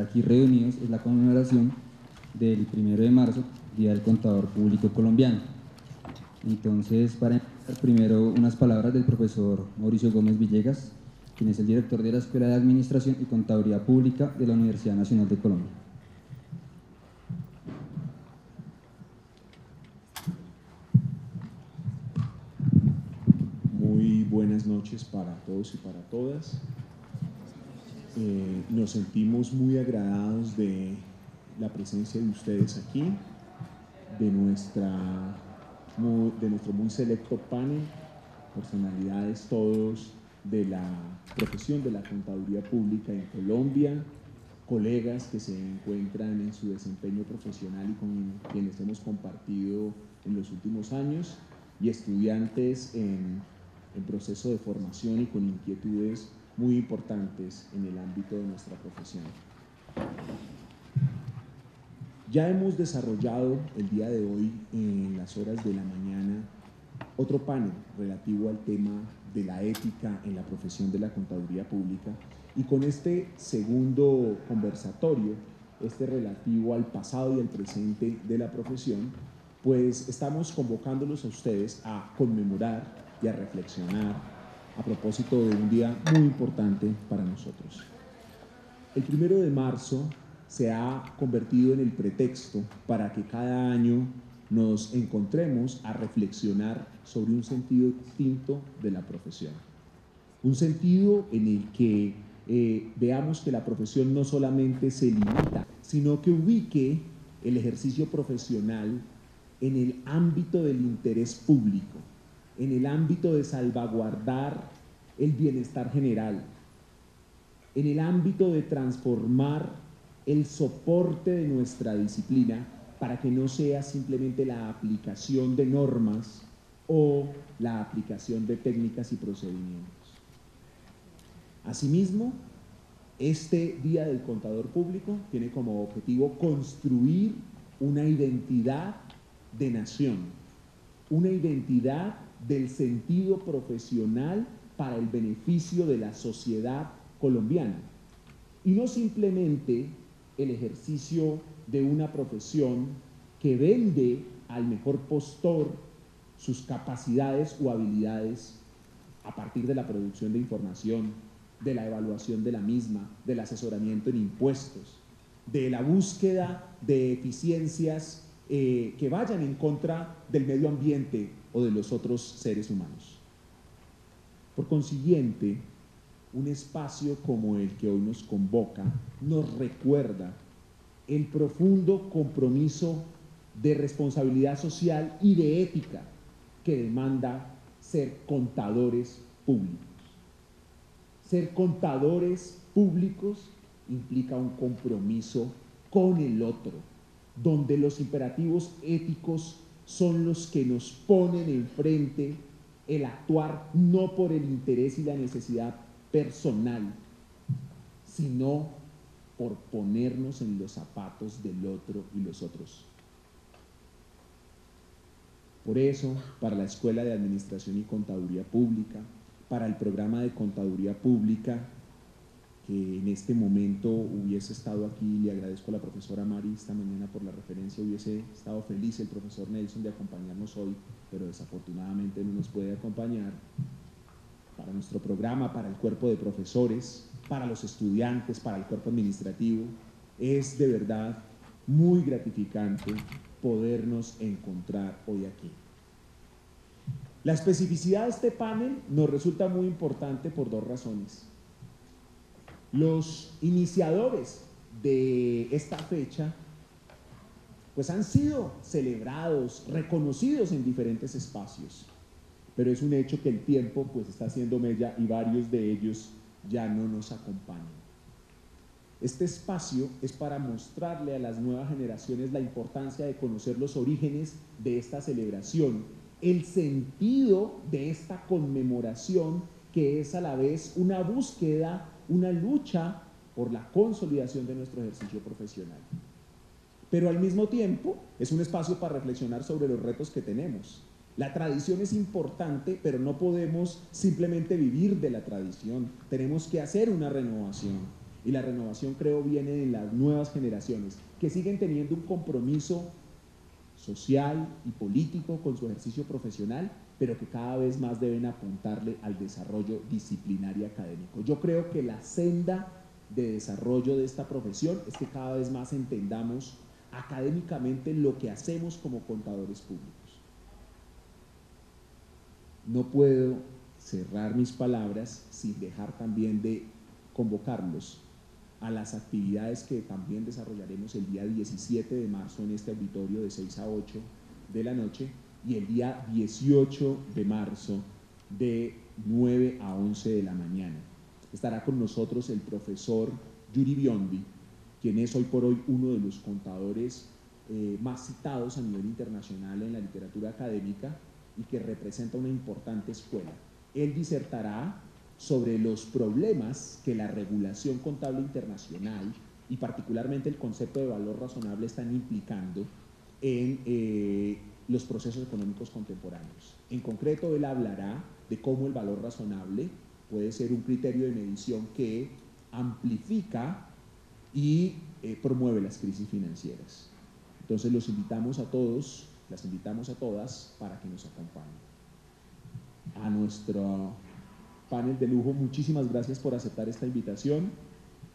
aquí reunidos es la conmemoración del 1 de marzo, Día del Contador Público Colombiano. Entonces, para empezar, primero unas palabras del profesor Mauricio Gómez Villegas, quien es el director de la Escuela de Administración y Contaduría Pública de la Universidad Nacional de Colombia. Muy buenas noches para todos y para todas. Nos sentimos muy agradados de la presencia de ustedes aquí, de nuestro muy selecto panel, personalidades todos de la profesión de la contaduría pública en Colombia, colegas que se encuentran en su desempeño profesional y con quienes hemos compartido en los últimos años, y estudiantes en proceso de formación y con inquietudes muy importantes en el ámbito de nuestra profesión. Ya hemos desarrollado el día de hoy, en las horas de la mañana, otro panel relativo al tema de la ética en la profesión de la contaduría pública, y con este segundo conversatorio, relativo al pasado y al presente de la profesión, pues estamos convocándolos a ustedes a conmemorar y a reflexionar a propósito de un día muy importante para nosotros. El 1 de marzo se ha convertido en el pretexto para que cada año nos encontremos a reflexionar sobre un sentido distinto de la profesión. Un sentido en el que veamos que la profesión no solamente se limita, sino que ubique el ejercicio profesional en el ámbito del interés público, en el ámbito de salvaguardar el bienestar general, en el ámbito de transformar el soporte de nuestra disciplina para que no sea simplemente la aplicación de normas o la aplicación de técnicas y procedimientos. Asimismo, este Día del Contador Público tiene como objetivo construir una identidad de nación, una identidad del sentido profesional para el beneficio de la sociedad colombiana, y no simplemente el ejercicio de una profesión que vende al mejor postor sus capacidades o habilidades a partir de la producción de información, de la evaluación de la misma, del asesoramiento en impuestos, de la búsqueda de eficiencias que vayan en contra del medio ambiente o de los otros seres humanos. Por consiguiente, un espacio como el que hoy nos convoca nos recuerda el profundo compromiso de responsabilidad social y de ética que demanda ser contadores públicos. Ser contadores públicos implica un compromiso con el otro, donde los imperativos éticos son los que nos ponen enfrente el actuar no por el interés y la necesidad personal, sino por ponernos en los zapatos del otro y los otros. Por eso, para la Escuela de Administración y Contaduría Pública, para el programa de Contaduría Pública, que en este momento hubiese estado aquí, le agradezco a la profesora Mari esta mañana por la referencia, hubiese estado feliz el profesor Nelson de acompañarnos hoy, pero desafortunadamente no nos puede acompañar. Para nuestro programa, para el cuerpo de profesores, para los estudiantes, para el cuerpo administrativo, es de verdad muy gratificante podernos encontrar hoy aquí. La especificidad de este panel nos resulta muy importante por dos razones. Los iniciadores de esta fecha pues han sido celebrados, reconocidos en diferentes espacios, pero es un hecho que el tiempo pues está haciendo mella y varios de ellos ya no nos acompañan. Este espacio es para mostrarle a las nuevas generaciones la importancia de conocer los orígenes de esta celebración, el sentido de esta conmemoración, que es a la vez una búsqueda, una lucha por la consolidación de nuestro ejercicio profesional. Pero al mismo tiempo es un espacio para reflexionar sobre los retos que tenemos. La tradición es importante, pero no podemos simplemente vivir de la tradición. Tenemos que hacer una renovación. Y la renovación, creo, viene de las nuevas generaciones, que siguen teniendo un compromiso social y político con su ejercicio profesional, pero que cada vez más deben apuntarle al desarrollo disciplinario académico. Yo creo que la senda de desarrollo de esta profesión es que cada vez más entendamos académicamente lo que hacemos como contadores públicos. No puedo cerrar mis palabras sin dejar también de convocarlos a las actividades que también desarrollaremos el día 17 de marzo en este auditorio de 6 a 8 de la noche y el día 18 de marzo de 9 a 11 de la mañana. Estará con nosotros el profesor Yuri Biondi, quien es hoy por hoy uno de los contadores más citados a nivel internacional en la literatura académica y que representa una importante escuela. Él disertará sobre los problemas que la regulación contable internacional y particularmente el concepto de valor razonable están implicando en los procesos económicos contemporáneos. En concreto, él hablará de cómo el valor razonable puede ser un criterio de medición que amplifica y promueve las crisis financieras. Entonces los invitamos a todos, las invitamos a todas para que nos acompañen. A nuestro panel de lujo, muchísimas gracias por aceptar esta invitación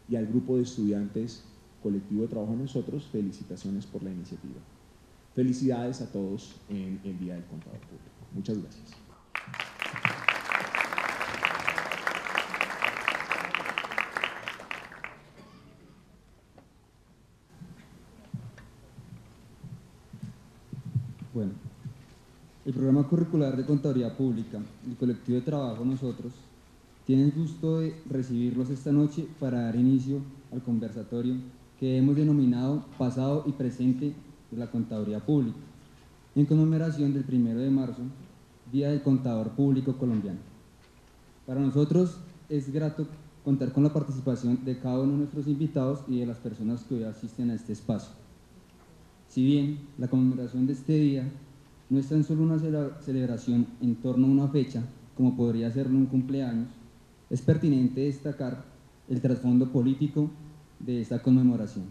y al grupo de estudiantes colectivo de trabajo Nosotros, felicitaciones por la iniciativa. Felicidades a todos en el Día del Contador Público. Muchas gracias. Bueno, el programa curricular de Contaduría Pública, el colectivo de trabajo Nosotros, tiene el gusto de recibirlos esta noche para dar inicio al conversatorio que hemos denominado Pasado y Presente de la Contaduría Pública, en conmemoración del 1 de marzo, Día del Contador Público Colombiano. Para nosotros es grato contar con la participación de cada uno de nuestros invitados y de las personas que hoy asisten a este espacio. Si bien la conmemoración de este día no es tan solo una celebración en torno a una fecha, como podría serlo un cumpleaños, es pertinente destacar el trasfondo político de esta conmemoración,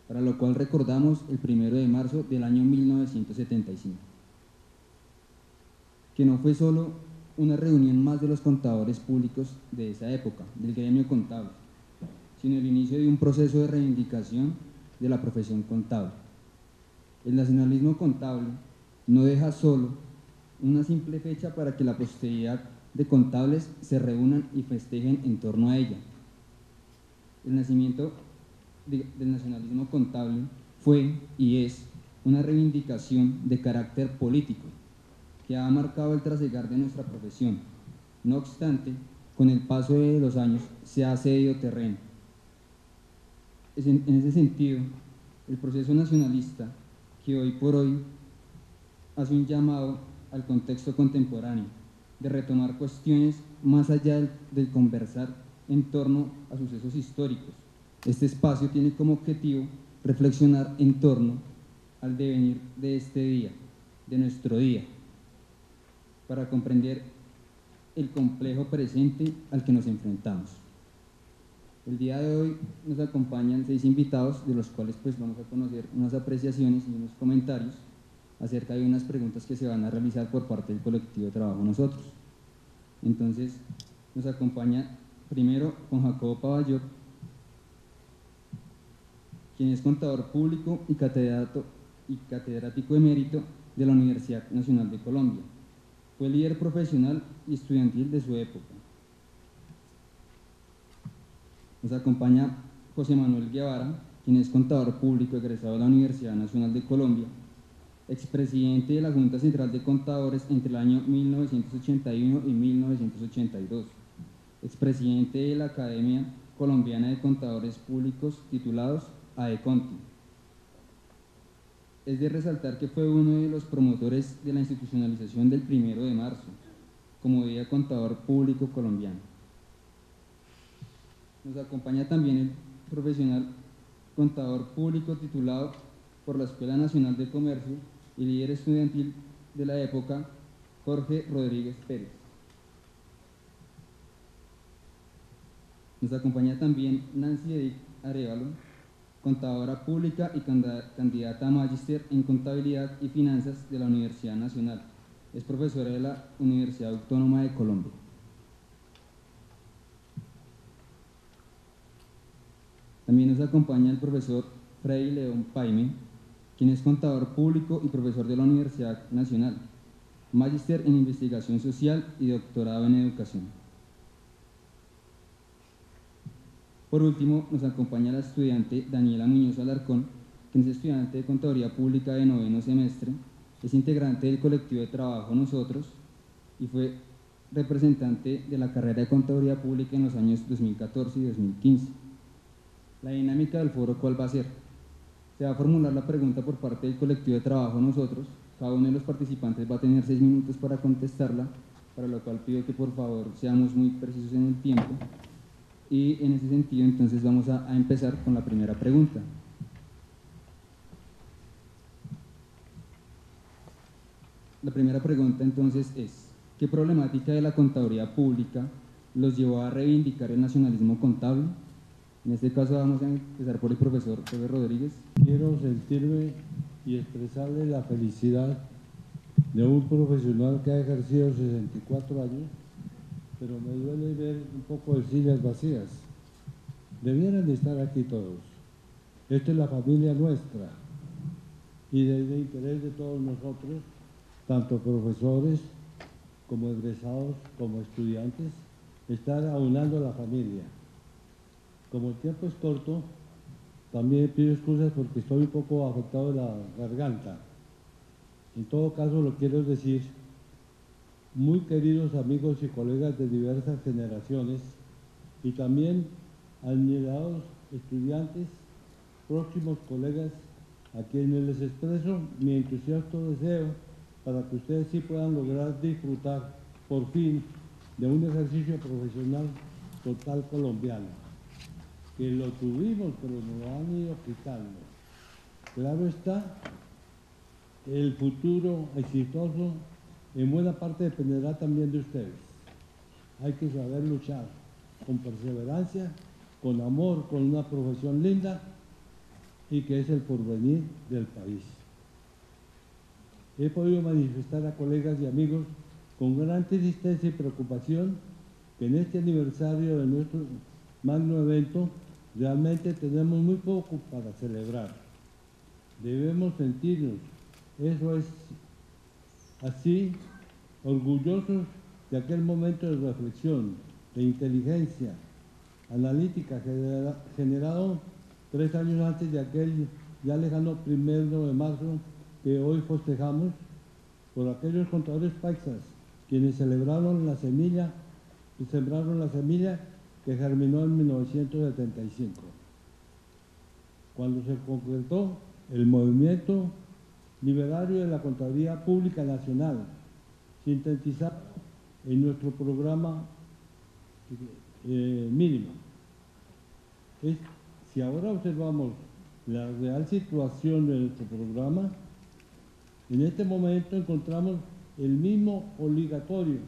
para lo cual recordamos el 1 de marzo del año 1975, que no fue solo una reunión más de los contadores públicos de esa época, del gremio contable, sino el inicio de un proceso de reivindicación de la profesión contable. El nacionalismo contable no deja solo una simple fecha para que la posteridad de contables se reúnan y festejen en torno a ella. El nacimiento del nacionalismo contable fue y es una reivindicación de carácter político que ha marcado el trasegar de nuestra profesión. No obstante, con el paso de los años se ha cedido terreno. En ese sentido, el proceso nacionalista que hoy por hoy hace un llamado al contexto contemporáneo, de retomar cuestiones más allá del conversar en torno a sucesos históricos. Este espacio tiene como objetivo reflexionar en torno al devenir de este día, de nuestro día, para comprender el complejo presente al que nos enfrentamos. El día de hoy nos acompañan 6 invitados, de los cuales pues vamos a conocer unas apreciaciones y unos comentarios acerca de unas preguntas que se van a realizar por parte del colectivo de trabajo Nosotros. Entonces, nos acompaña primero Juan Jacobo Pavallot, quien es contador público y catedrático emérito de la Universidad Nacional de Colombia. Fue líder profesional y estudiantil de su época. Nos acompaña José Manuel Guevara, quien es contador público egresado de la Universidad Nacional de Colombia, expresidente de la Junta Central de Contadores entre el año 1981 y 1982, expresidente de la Academia Colombiana de Contadores Públicos titulados AECONTI. Es de resaltar que fue uno de los promotores de la institucionalización del 1 de marzo como Día del Contador Público Colombiano. Nos acompaña también el profesional contador público titulado por la Escuela Nacional de Comercio y líder estudiantil de la época, Jorge Rodríguez Pérez. Nos acompaña también Nancy Edith Arévalo, contadora pública y candidata a magíster en contabilidad y finanzas de la Universidad Nacional. Es profesora de la Universidad Autónoma de Colombia. También nos acompaña el profesor Freddy León Paime, quien es contador público y profesor de la Universidad Nacional, magíster en investigación social y doctorado en educación. Por último, nos acompaña la estudiante Daniela Muñoz Alarcón, quien es estudiante de Contaduría Pública de 9º semestre, es integrante del colectivo de trabajo Nosotros y fue representante de la carrera de Contaduría Pública en los años 2014 y 2015. La dinámica del foro, ¿cuál va a ser? Se va a formular la pregunta por parte del colectivo de trabajo Nosotros. Cada uno de los participantes va a tener 6 minutos para contestarla, para lo cual pido que por favor seamos muy precisos en el tiempo. Y en ese sentido, entonces, vamos a empezar con la primera pregunta. La primera pregunta, entonces, es: ¿qué problemática de la contaduría pública los llevó a reivindicar el nacionalismo contable? En este caso vamos a empezar por el profesor José Rodríguez. Quiero sentirme y expresarle la felicidad de un profesional que ha ejercido 64 años, pero me duele ver un poco de sillas vacías. Debieran de estar aquí todos. Esta es la familia nuestra y de interés de todos nosotros, tanto profesores como egresados, como estudiantes, estar aunando a la familia. Como el tiempo es corto, también pido excusas porque estoy un poco afectado de la garganta. En todo caso, lo quiero decir, muy queridos amigos y colegas de diversas generaciones y también admirados estudiantes, próximos colegas, a quienes les expreso mi entusiasmo deseo para que ustedes sí puedan lograr disfrutar por fin de un ejercicio profesional total colombiano, que lo tuvimos pero nos lo han ido quitando. Claro está, el futuro exitoso en buena parte dependerá también de ustedes. Hay que saber luchar con perseverancia, con amor, con una profesión linda y que es el porvenir del país. He podido manifestar a colegas y amigos con gran tristeza y preocupación que en este aniversario de nuestro magno evento realmente tenemos muy poco para celebrar. Debemos sentirnos, eso es así, orgullosos de aquel momento de reflexión, de inteligencia analítica generado 3 años antes de aquel ya lejano 1 de marzo que hoy festejamos, por aquellos contadores paisas quienes sembraron la semilla que germinó en 1975, cuando se concretó el movimiento liberario de la Contaduría Pública Nacional, sintetizado en nuestro programa mínimo. Si ahora observamos la real situación de nuestro programa, en este momento encontramos el mismo oligotopolio,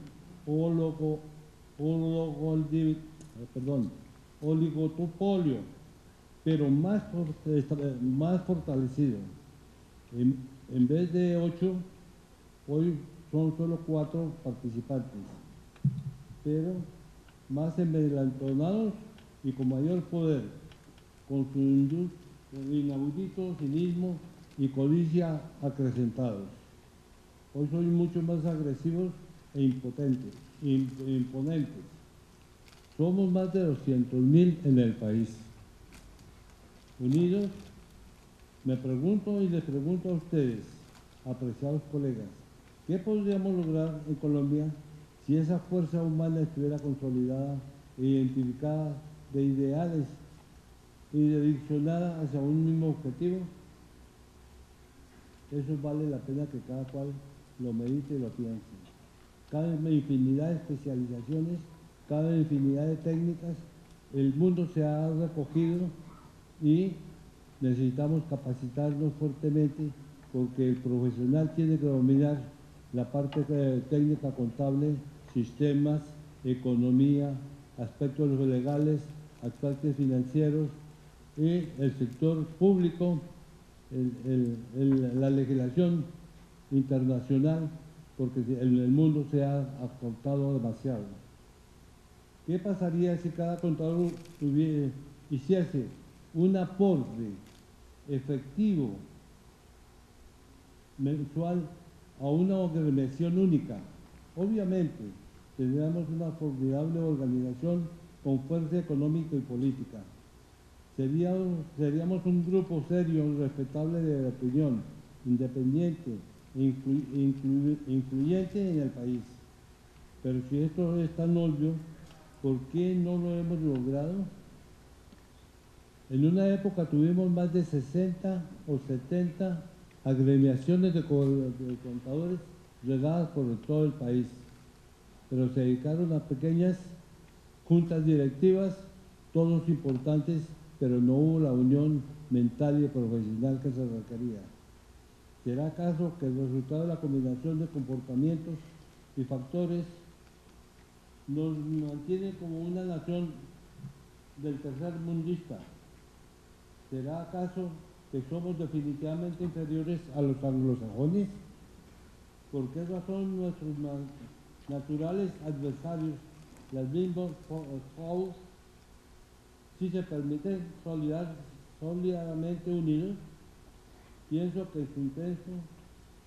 pero más fortalecido. En vez de 8, hoy son solo 4 participantes, pero más envalentonados y con mayor poder, con su inaudito cinismo y codicia acrecentados. Hoy son mucho más agresivos e imponentes. Somos más de 200.000 en el país. Unidos, me pregunto y les pregunto a ustedes, apreciados colegas, ¿qué podríamos lograr en Colombia si esa fuerza humana estuviera consolidada e identificada de ideales y direccionada hacia un mismo objetivo? Eso vale la pena que cada cual lo medite y lo piense. Cada infinidad de especializaciones, cada infinidad de técnicas, el mundo se ha recogido y necesitamos capacitarnos fuertemente porque el profesional tiene que dominar la parte técnica contable, sistemas, economía, aspectos legales, aspectos financieros y el sector público, la legislación internacional, porque el mundo se ha acortado demasiado. ¿Qué pasaría si cada contador hiciese un aporte efectivo mensual a una organización única? Obviamente, tendríamos una formidable organización con fuerza económica y política. Seríamos un grupo serio, respetable de la opinión, independiente e influyente en el país. Pero si esto es tan obvio, ¿por qué no lo hemos logrado? En una época tuvimos más de 60 o 70 agremiaciones de contadores regadas por todo el país, pero se dedicaron a pequeñas juntas directivas, todos importantes, pero no hubo la unión mental y profesional que se requería. ¿Será acaso que el resultado de la combinación de comportamientos y factores nos mantiene como una nación del tercer mundista? ¿Será acaso que somos definitivamente inferiores a los anglosajones? ¿Por qué razón nuestros naturales adversarios, las mismas House, si se permiten solidariamente unidos? Pienso que su intenso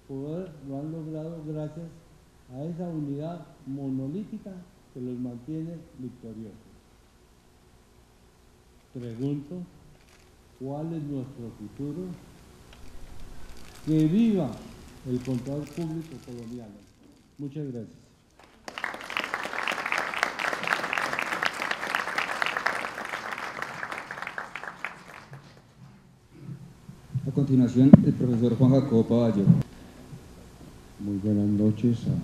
poder lo han logrado gracias a esa unidad monolítica que los mantiene victoriosos. Pregunto, ¿cuál es nuestro futuro? ¡Que viva el contador público colombiano! Muchas gracias. A continuación, el profesor Juan Jacobo Paballo. Muy buenas noches a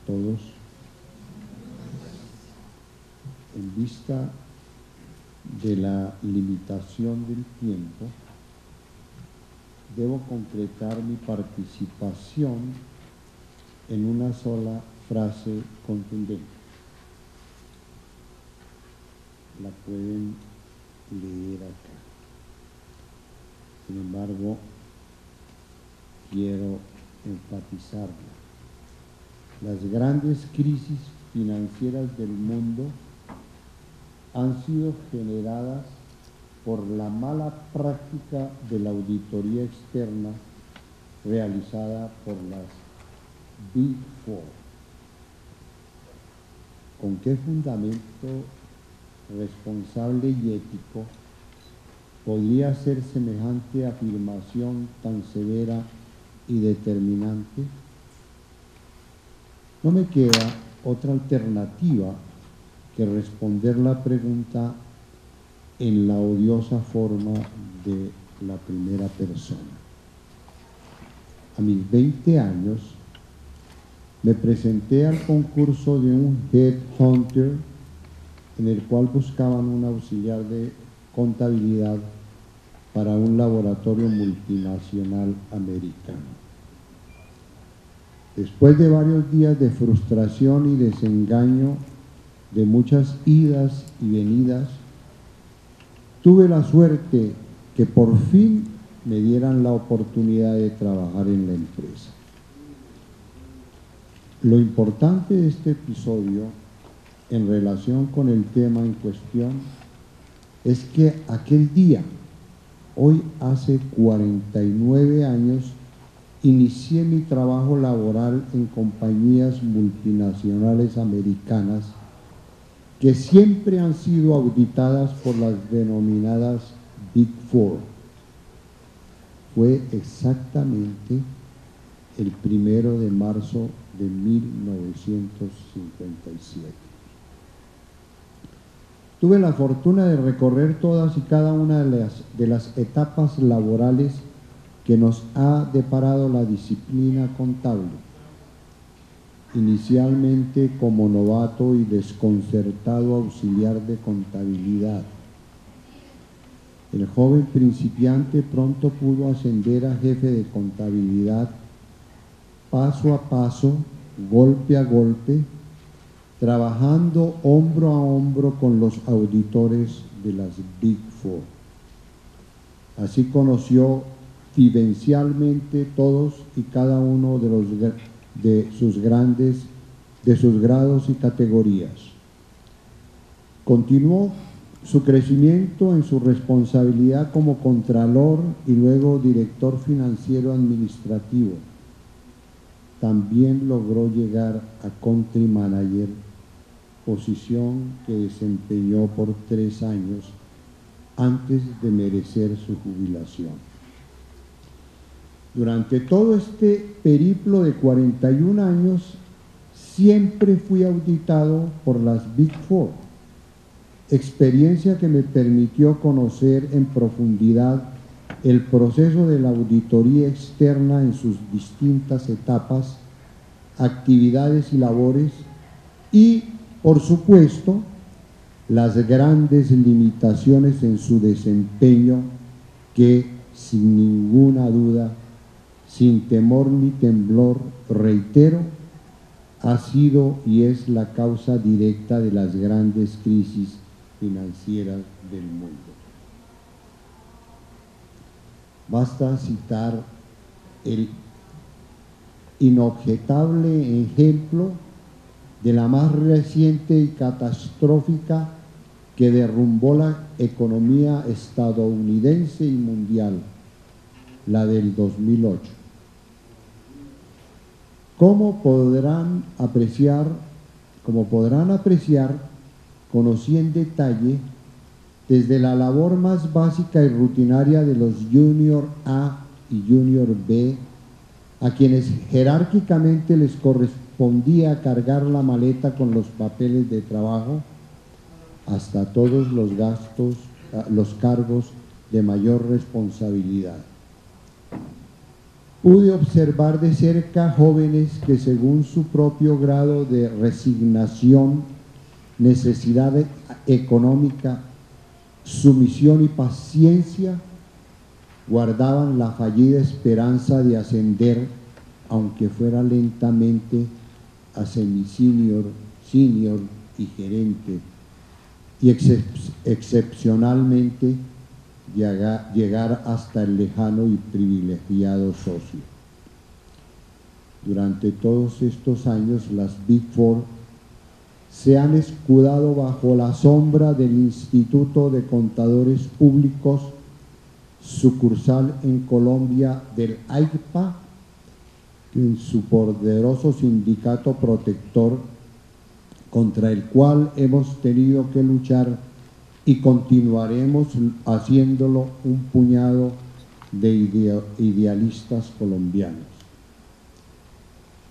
todos. En vista de la limitación del tiempo, debo concretar mi participación en una sola frase contundente. La pueden leer acá. Sin embargo, quiero enfatizarla. Las grandes crisis financieras del mundo han sido generadas por la mala práctica de la auditoría externa realizada por las Big Four. ¿Con qué fundamento responsable y ético podría ser semejante afirmación tan severa y determinante? No me queda otra alternativa que responder la pregunta en la odiosa forma de la primera persona. A mis 20 años me presenté al concurso de un headhunter en el cual buscaban un auxiliar de contabilidad para un laboratorio multinacional americano. Después de varios días de frustración y desengaño, de muchas idas y venidas, tuve la suerte que por fin me dieran la oportunidad de trabajar en la empresa. Lo importante de este episodio, en relación con el tema en cuestión, es que aquel día, hoy hace 49 años, inicié mi trabajo laboral en compañías multinacionales americanas que siempre han sido auditadas por las denominadas Big Four. Fue exactamente el 1 de marzo de 1957. Tuve la fortuna de recorrer todas y cada una de las etapas laborales que nos ha deparado la disciplina contable. Inicialmente como novato y desconcertado auxiliar de contabilidad. El joven principiante pronto pudo ascender a jefe de contabilidad, paso a paso, golpe a golpe, trabajando hombro a hombro con los auditores de las Big Four. Así conoció vivencialmente todos y cada uno de sus grados y categorías. Continuó su crecimiento en su responsabilidad como contralor y luego director financiero administrativo. También logró llegar a country manager, posición que desempeñó por 3 años antes de merecer su jubilación. Durante todo este periplo de 41 años, siempre fui auditado por las Big Four, experiencia que me permitió conocer en profundidad el proceso de la auditoría externa en sus distintas etapas, actividades y labores y, por supuesto, las grandes limitaciones en su desempeño que, sin ninguna duda, sin temor ni temblor, reitero, ha sido y es la causa directa de las grandes crisis financieras del mundo. Basta citar el inobjetable ejemplo de la más reciente y catastrófica que derrumbó la economía estadounidense y mundial, la del 2008. Como podrán apreciar, conocí en detalle desde la labor más básica y rutinaria de los Junior A y Junior B, a quienes jerárquicamente les correspondía cargar la maleta con los papeles de trabajo, hasta todos los gastos, los cargos de mayor responsabilidad. Pude observar de cerca jóvenes que, según su propio grado de resignación, necesidad económica, sumisión y paciencia, guardaban la fallida esperanza de ascender, aunque fuera lentamente, a semisenior, senior y gerente, y excepcionalmente llegar hasta el lejano y privilegiado socio. Durante todos estos años, las Big Four se han escudado bajo la sombra del Instituto de Contadores Públicos, sucursal en Colombia del AICPA, en su poderoso sindicato protector, contra el cual hemos tenido que luchar y continuaremos haciéndolo un puñado de idealistas colombianos.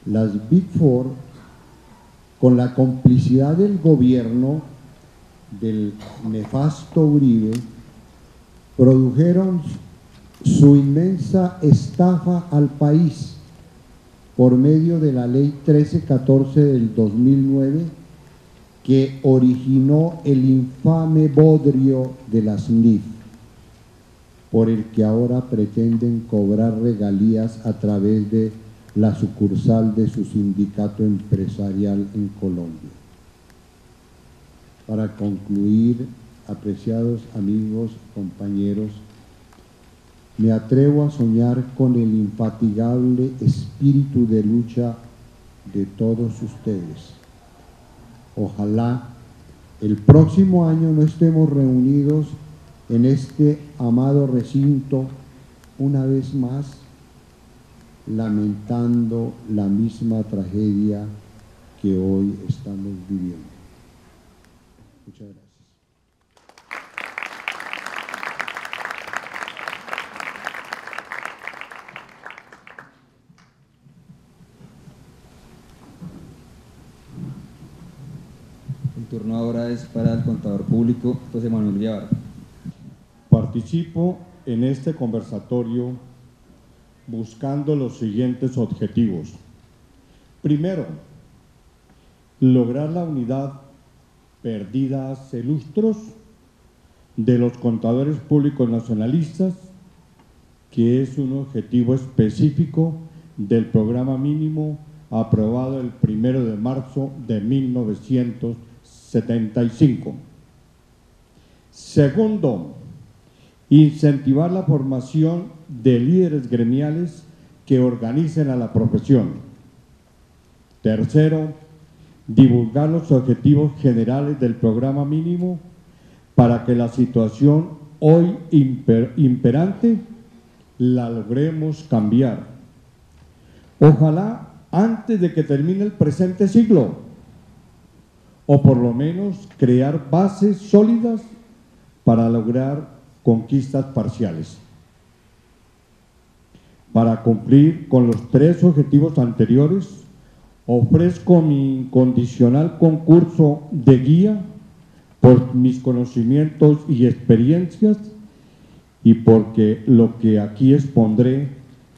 Las Big Four, con la complicidad del gobierno del nefasto Uribe, produjeron su inmensa estafa al país por medio de la Ley 1314 del 2009, que originó el infame bodrio de las NIF, por el que ahora pretenden cobrar regalías a través de la sucursal de su sindicato empresarial en Colombia. Para concluir, apreciados amigos, compañeros, me atrevo a soñar con el infatigable espíritu de lucha de todos ustedes. Ojalá el próximo año no estemos reunidos en este amado recinto una vez más, lamentando la misma tragedia que hoy estamos viviendo. Muchas gracias. El turno ahora es para el contador público, José Manuel Guevara. Participo en este conversatorio buscando los siguientes objetivos. Primero, lograr la unidad perdida hace lustros de los contadores públicos nacionalistas, que es un objetivo específico del programa mínimo aprobado el 1 de marzo de 1975. Segundo, incentivar la formación de líderes gremiales que organicen a la profesión. Tercero, divulgar los objetivos generales del programa mínimo para que la situación hoy imperante la logremos cambiar. Ojalá antes de que termine el presente siglo, o por lo menos crear bases sólidas para lograr conquistas parciales. Para cumplir con los 3 objetivos anteriores, ofrezco mi incondicional concurso de guía por mis conocimientos y experiencias y porque lo que aquí expondré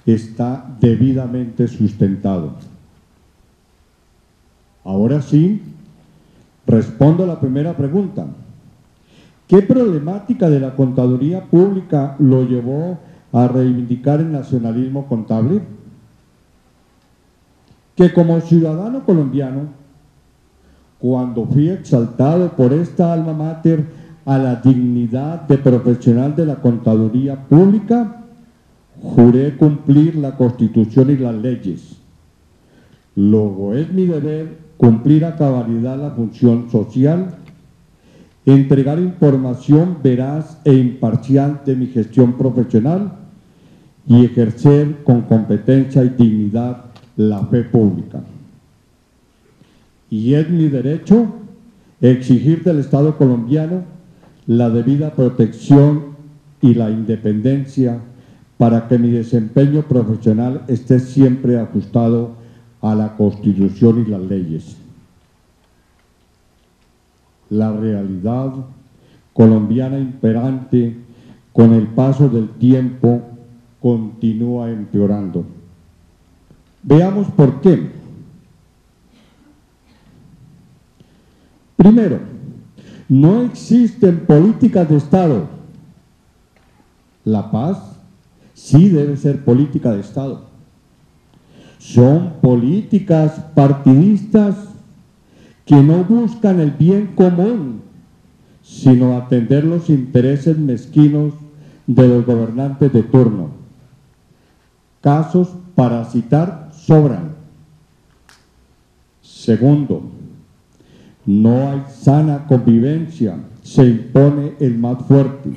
está debidamente sustentado. Ahora sí, respondo a la primera pregunta. ¿Qué problemática de la contaduría pública lo llevó a reivindicar el nacionalismo contable? Que como ciudadano colombiano, cuando fui exaltado por esta alma mater a la dignidad de profesional de la contaduría pública, juré cumplir la Constitución y las leyes. Luego es mi deber cumplir a cabalidad la función social, entregar información veraz e imparcial de mi gestión profesional y ejercer con competencia y dignidad la fe pública. Y es mi derecho exigir del Estado colombiano la debida protección y la independencia para que mi desempeño profesional esté siempre ajustado a la Constitución y las leyes. La realidad colombiana imperante con el paso del tiempo continúa empeorando. Veamos por qué. Primero, no existen políticas de Estado. La paz sí debe ser política de Estado. Son políticas partidistas que no buscan el bien común, sino atender los intereses mezquinos de los gobernantes de turno. Casos para citar sobran. Segundo, no hay sana convivencia, se impone el más fuerte.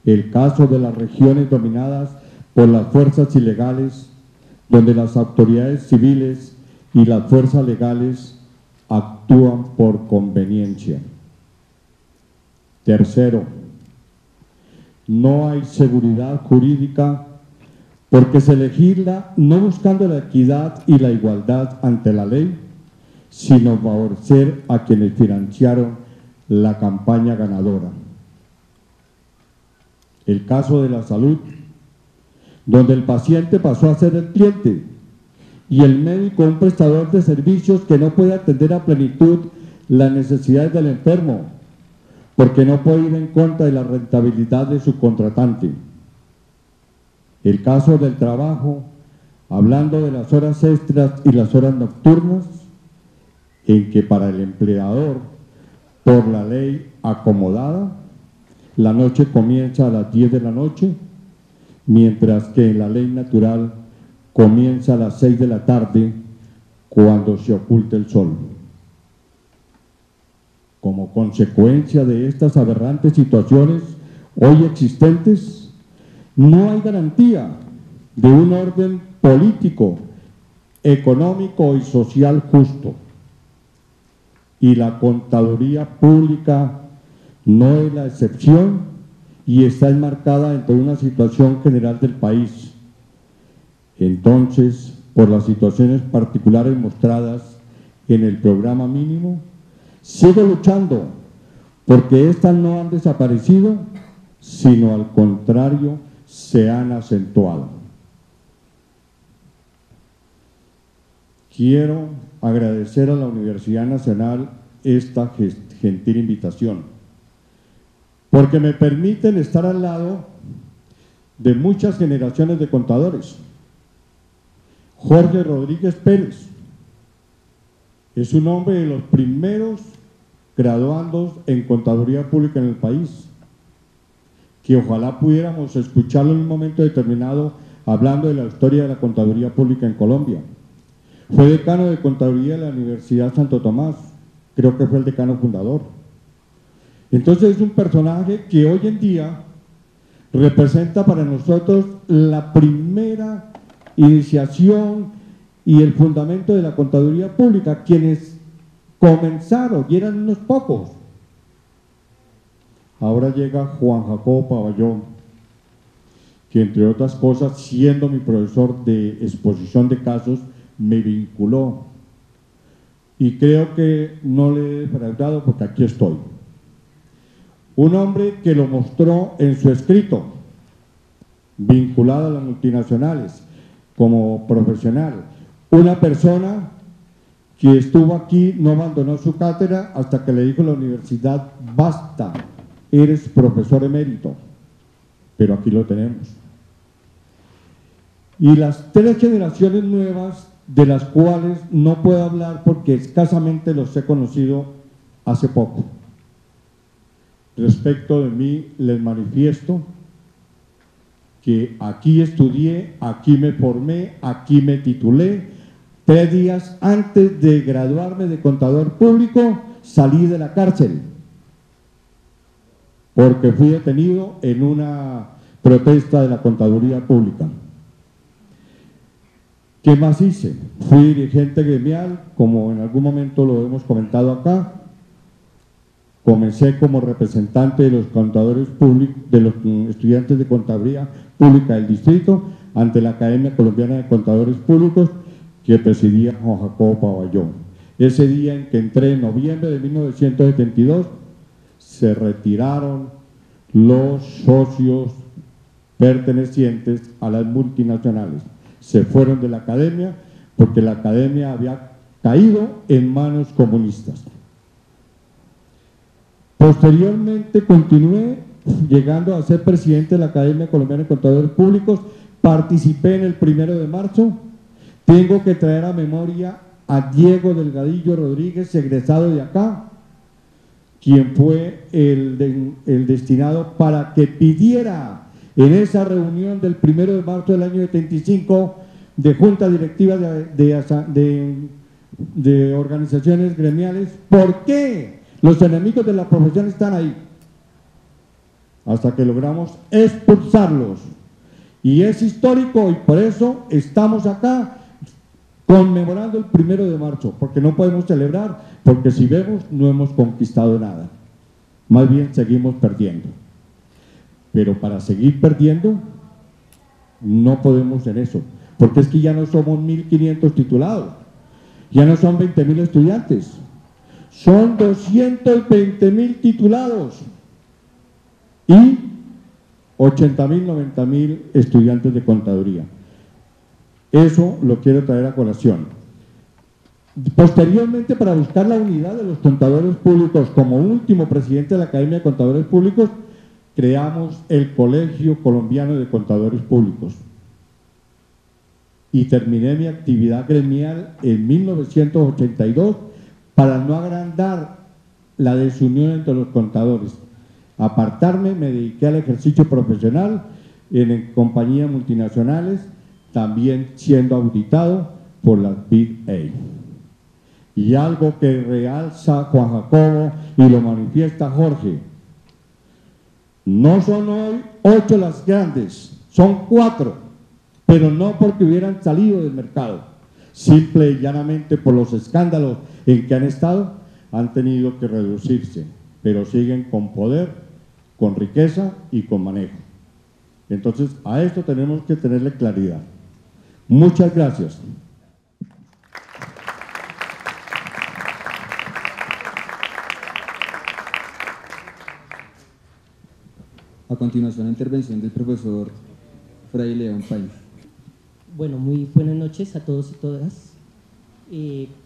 El caso de las regiones dominadas por las fuerzas ilegales, donde las autoridades civiles y las fuerzas legales actúan por conveniencia. Tercero, no hay seguridad jurídica porque se legisla no buscando la equidad y la igualdad ante la ley, sino favorecer a quienes financiaron la campaña ganadora. El caso de la salud, donde el paciente pasó a ser el cliente y el médico un prestador de servicios que no puede atender a plenitud las necesidades del enfermo, porque no puede ir en contra de la rentabilidad de su contratante. El caso del trabajo, hablando de las horas extras y las horas nocturnas, en que para el empleador, por la ley acomodada, la noche comienza a las 10 de la noche, mientras que en la ley natural comienza a las 6 de la tarde cuando se oculta el sol. Como consecuencia de estas aberrantes situaciones hoy existentes, no hay garantía de un orden político, económico y social justo. Y la contaduría pública no es la excepción y está enmarcada dentro de una situación general del país. Entonces, por las situaciones particulares mostradas en el programa mínimo, sigo luchando porque estas no han desaparecido, sino al contrario, se han acentuado. Quiero agradecer a la Universidad Nacional esta gentil invitación, porque me permiten estar al lado de muchas generaciones de contadores. Jorge Rodríguez Pérez es un hombre de los primeros graduandos en Contaduría Pública en el país, que ojalá pudiéramos escucharlo en un momento determinado hablando de la historia de la Contaduría Pública en Colombia. Fue decano de Contaduría de la Universidad Santo Tomás, creo que fue el decano fundador. Entonces es un personaje que hoy en día representa para nosotros la primera iniciación y el fundamento de la Contaduría Pública, quienes comenzaron y eran unos pocos. Ahora llega Juan Jacobo Paballón, que entre otras cosas, siendo mi profesor de exposición de casos, me vinculó. Y creo que no le he defraudado porque aquí estoy. Un hombre que lo mostró en su escrito, vinculado a las multinacionales, como profesional. Una persona que estuvo aquí, no abandonó su cátedra hasta que le dijo la universidad, basta, eres profesor emérito, pero aquí lo tenemos. Y las 3 generaciones nuevas, de las cuales no puedo hablar porque escasamente los he conocido hace poco. Respecto de mí, les manifiesto que aquí estudié, aquí me formé, aquí me titulé. 3 días antes de graduarme de contador público, salí de la cárcel porque fui detenido en una protesta de la contaduría pública. ¿Qué más hice? Fui dirigente gremial, como en algún momento lo hemos comentado acá. Comencé como representante de los contadores públicos, de los estudiantes de contaduría pública del distrito, ante la Academia Colombiana de Contadores Públicos, que presidía Juan Jacobo Paballón. Ese día en que entré, en noviembre de 1972, se retiraron los socios pertenecientes a las multinacionales. Se fueron de la academia porque la academia había caído en manos comunistas. Posteriormente continué llegando a ser presidente de la Academia Colombiana de Contadores Públicos, participé en el 1 de marzo, tengo que traer a memoria a Diego Delgadillo Rodríguez, egresado de acá, quien fue el destinado para que pidiera en esa reunión del 1 de marzo del año 75 de junta directiva de organizaciones gremiales, ¿por qué los enemigos de la profesión están ahí? Hasta que logramos expulsarlos. Y es histórico y por eso estamos acá conmemorando el 1 de marzo, porque no podemos celebrar, porque si vemos no hemos conquistado nada, más bien seguimos perdiendo. Pero para seguir perdiendo no podemos en eso, porque es que ya no somos 1.500 titulados, ya no son 20.000 estudiantes, son 220.000 titulados y 80.000, 90.000 estudiantes de contaduría. Eso lo quiero traer a colación. Posteriormente, para buscar la unidad de los contadores públicos, como último presidente de la Academia de Contadores Públicos, creamos el Colegio Colombiano de Contadores Públicos. Y terminé mi actividad gremial en 1982 para no agrandar la desunión entre los contadores. Apartarme, me dediqué al ejercicio profesional en compañías multinacionales, también siendo auditado por la Big A. Y algo que realza Juan Jacobo y lo manifiesta Jorge, no son hoy 8 las grandes, son 4, pero no porque hubieran salido del mercado, simple y llanamente por los escándalos en que han estado, han tenido que reducirse, pero siguen con poder, con riqueza y con manejo. Entonces, a esto tenemos que tenerle claridad. Muchas gracias. A continuación, la intervención del profesor Fray León País. Bueno, muy buenas noches a todos y todas.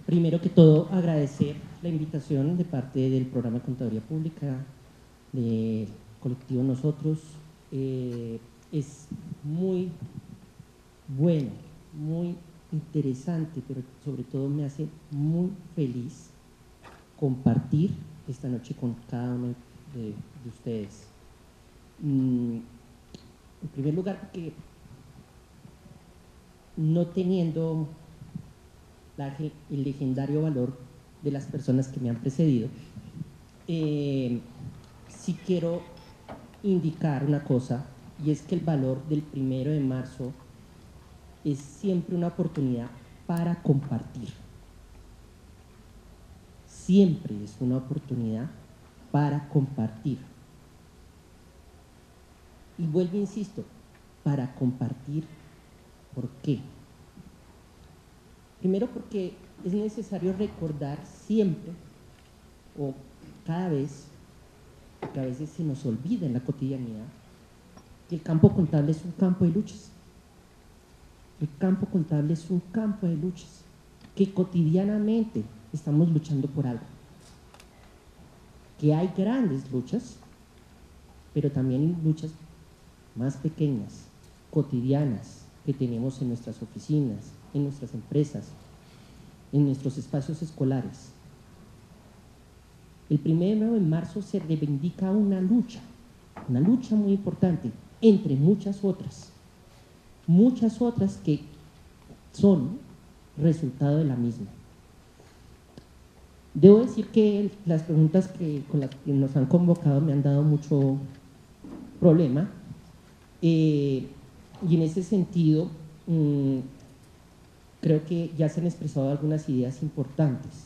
Primero que todo, agradecer la invitación de parte del programa de Contaduría Pública, del colectivo Nosotros. Es muy bueno, muy interesante, pero sobre todo me hace muy feliz compartir esta noche con cada uno de ustedes. En primer lugar, porque no teniendo el legendario valor de las personas que me han precedido, sí quiero indicar una cosa, y es que el valor del 1 de marzo es siempre una oportunidad para compartir. Siempre es una oportunidad para compartir. Y vuelvo, insisto, para compartir. ¿Por qué? Primero, porque es necesario recordar siempre, o cada vez, porque a veces se nos olvida en la cotidianidad, que el campo contable es un campo de luchas. El campo contable es un campo de luchas, que cotidianamente estamos luchando por algo. Que hay grandes luchas, pero también luchas más pequeñas, cotidianas, que tenemos en nuestras oficinas, en nuestras empresas, en nuestros espacios escolares. El 1 de marzo se reivindica una lucha muy importante, entre muchas otras que son resultado de la misma. Debo decir que las preguntas con las que nos han convocado me han dado mucho problema, y en ese sentido creo que ya se han expresado algunas ideas importantes.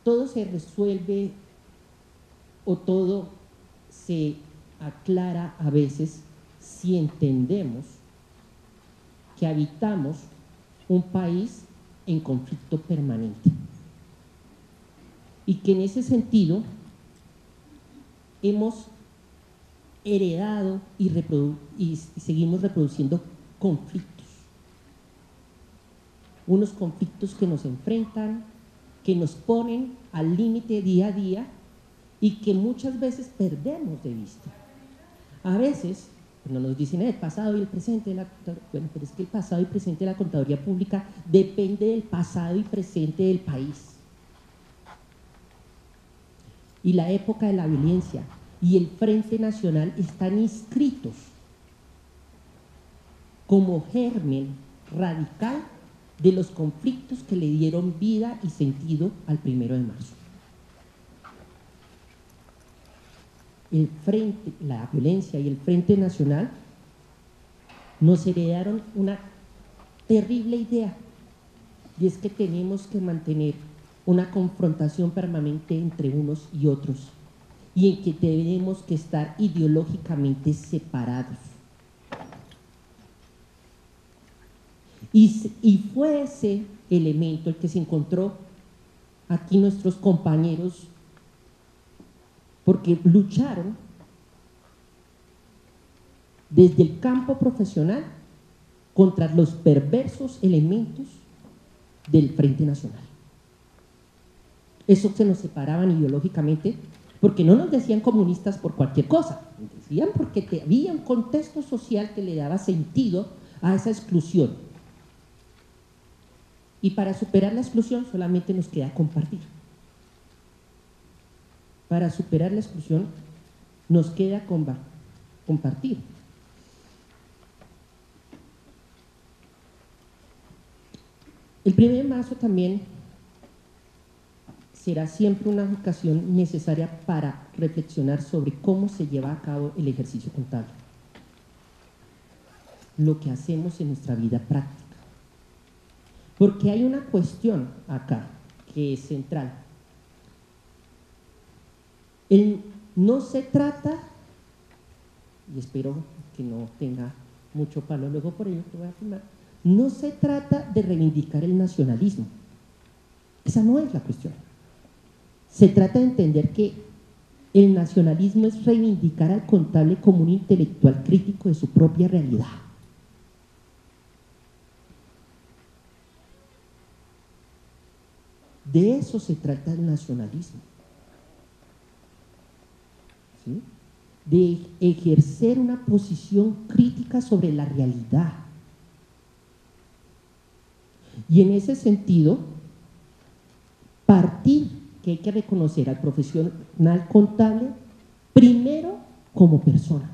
Todo se resuelve o todo se aclara a veces si entendemos que habitamos un país en conflicto permanente y que en ese sentido hemos heredado y seguimos reproduciendo conflictos. Unos conflictos que nos enfrentan, que nos ponen al límite día a día y que muchas veces perdemos de vista. A veces, cuando nos dicen el pasado y el presente de la contaduría, bueno, pero es que el pasado y presente de la contaduría pública depende del pasado y presente del país. Y la época de la violencia y el Frente Nacional están inscritos como germen radical de los conflictos que le dieron vida y sentido al 1 de marzo. La violencia y el Frente Nacional nos heredaron una terrible idea, y es que tenemos que mantener una confrontación permanente entre unos y otros, y en que tenemos que estar ideológicamente separados. Y fue ese elemento el que se encontró aquí nuestros compañeros, porque lucharon desde el campo profesional contra los perversos elementos del Frente Nacional. Eso se nos separaban ideológicamente, porque no nos decían comunistas por cualquier cosa, nos decían porque había un contexto social que le daba sentido a esa exclusión. Y para superar la exclusión solamente nos queda compartir. Para superar la exclusión nos queda compartir. El 1 de marzo también será siempre una ocasión necesaria para reflexionar sobre cómo se lleva a cabo el ejercicio contable. Lo que hacemos en nuestra vida práctica. Porque hay una cuestión acá que es central. No se trata, y espero que no tenga mucho palo luego por ello que voy a afirmar, no se trata de reivindicar el nacionalismo. Esa no es la cuestión. Se trata de entender que el nacionalismo es reivindicar al contable como un intelectual crítico de su propia realidad. De eso se trata el nacionalismo. ¿Sí? De ejercer una posición crítica sobre la realidad. Y en ese sentido, partir que hay que reconocer al profesional contable primero como persona.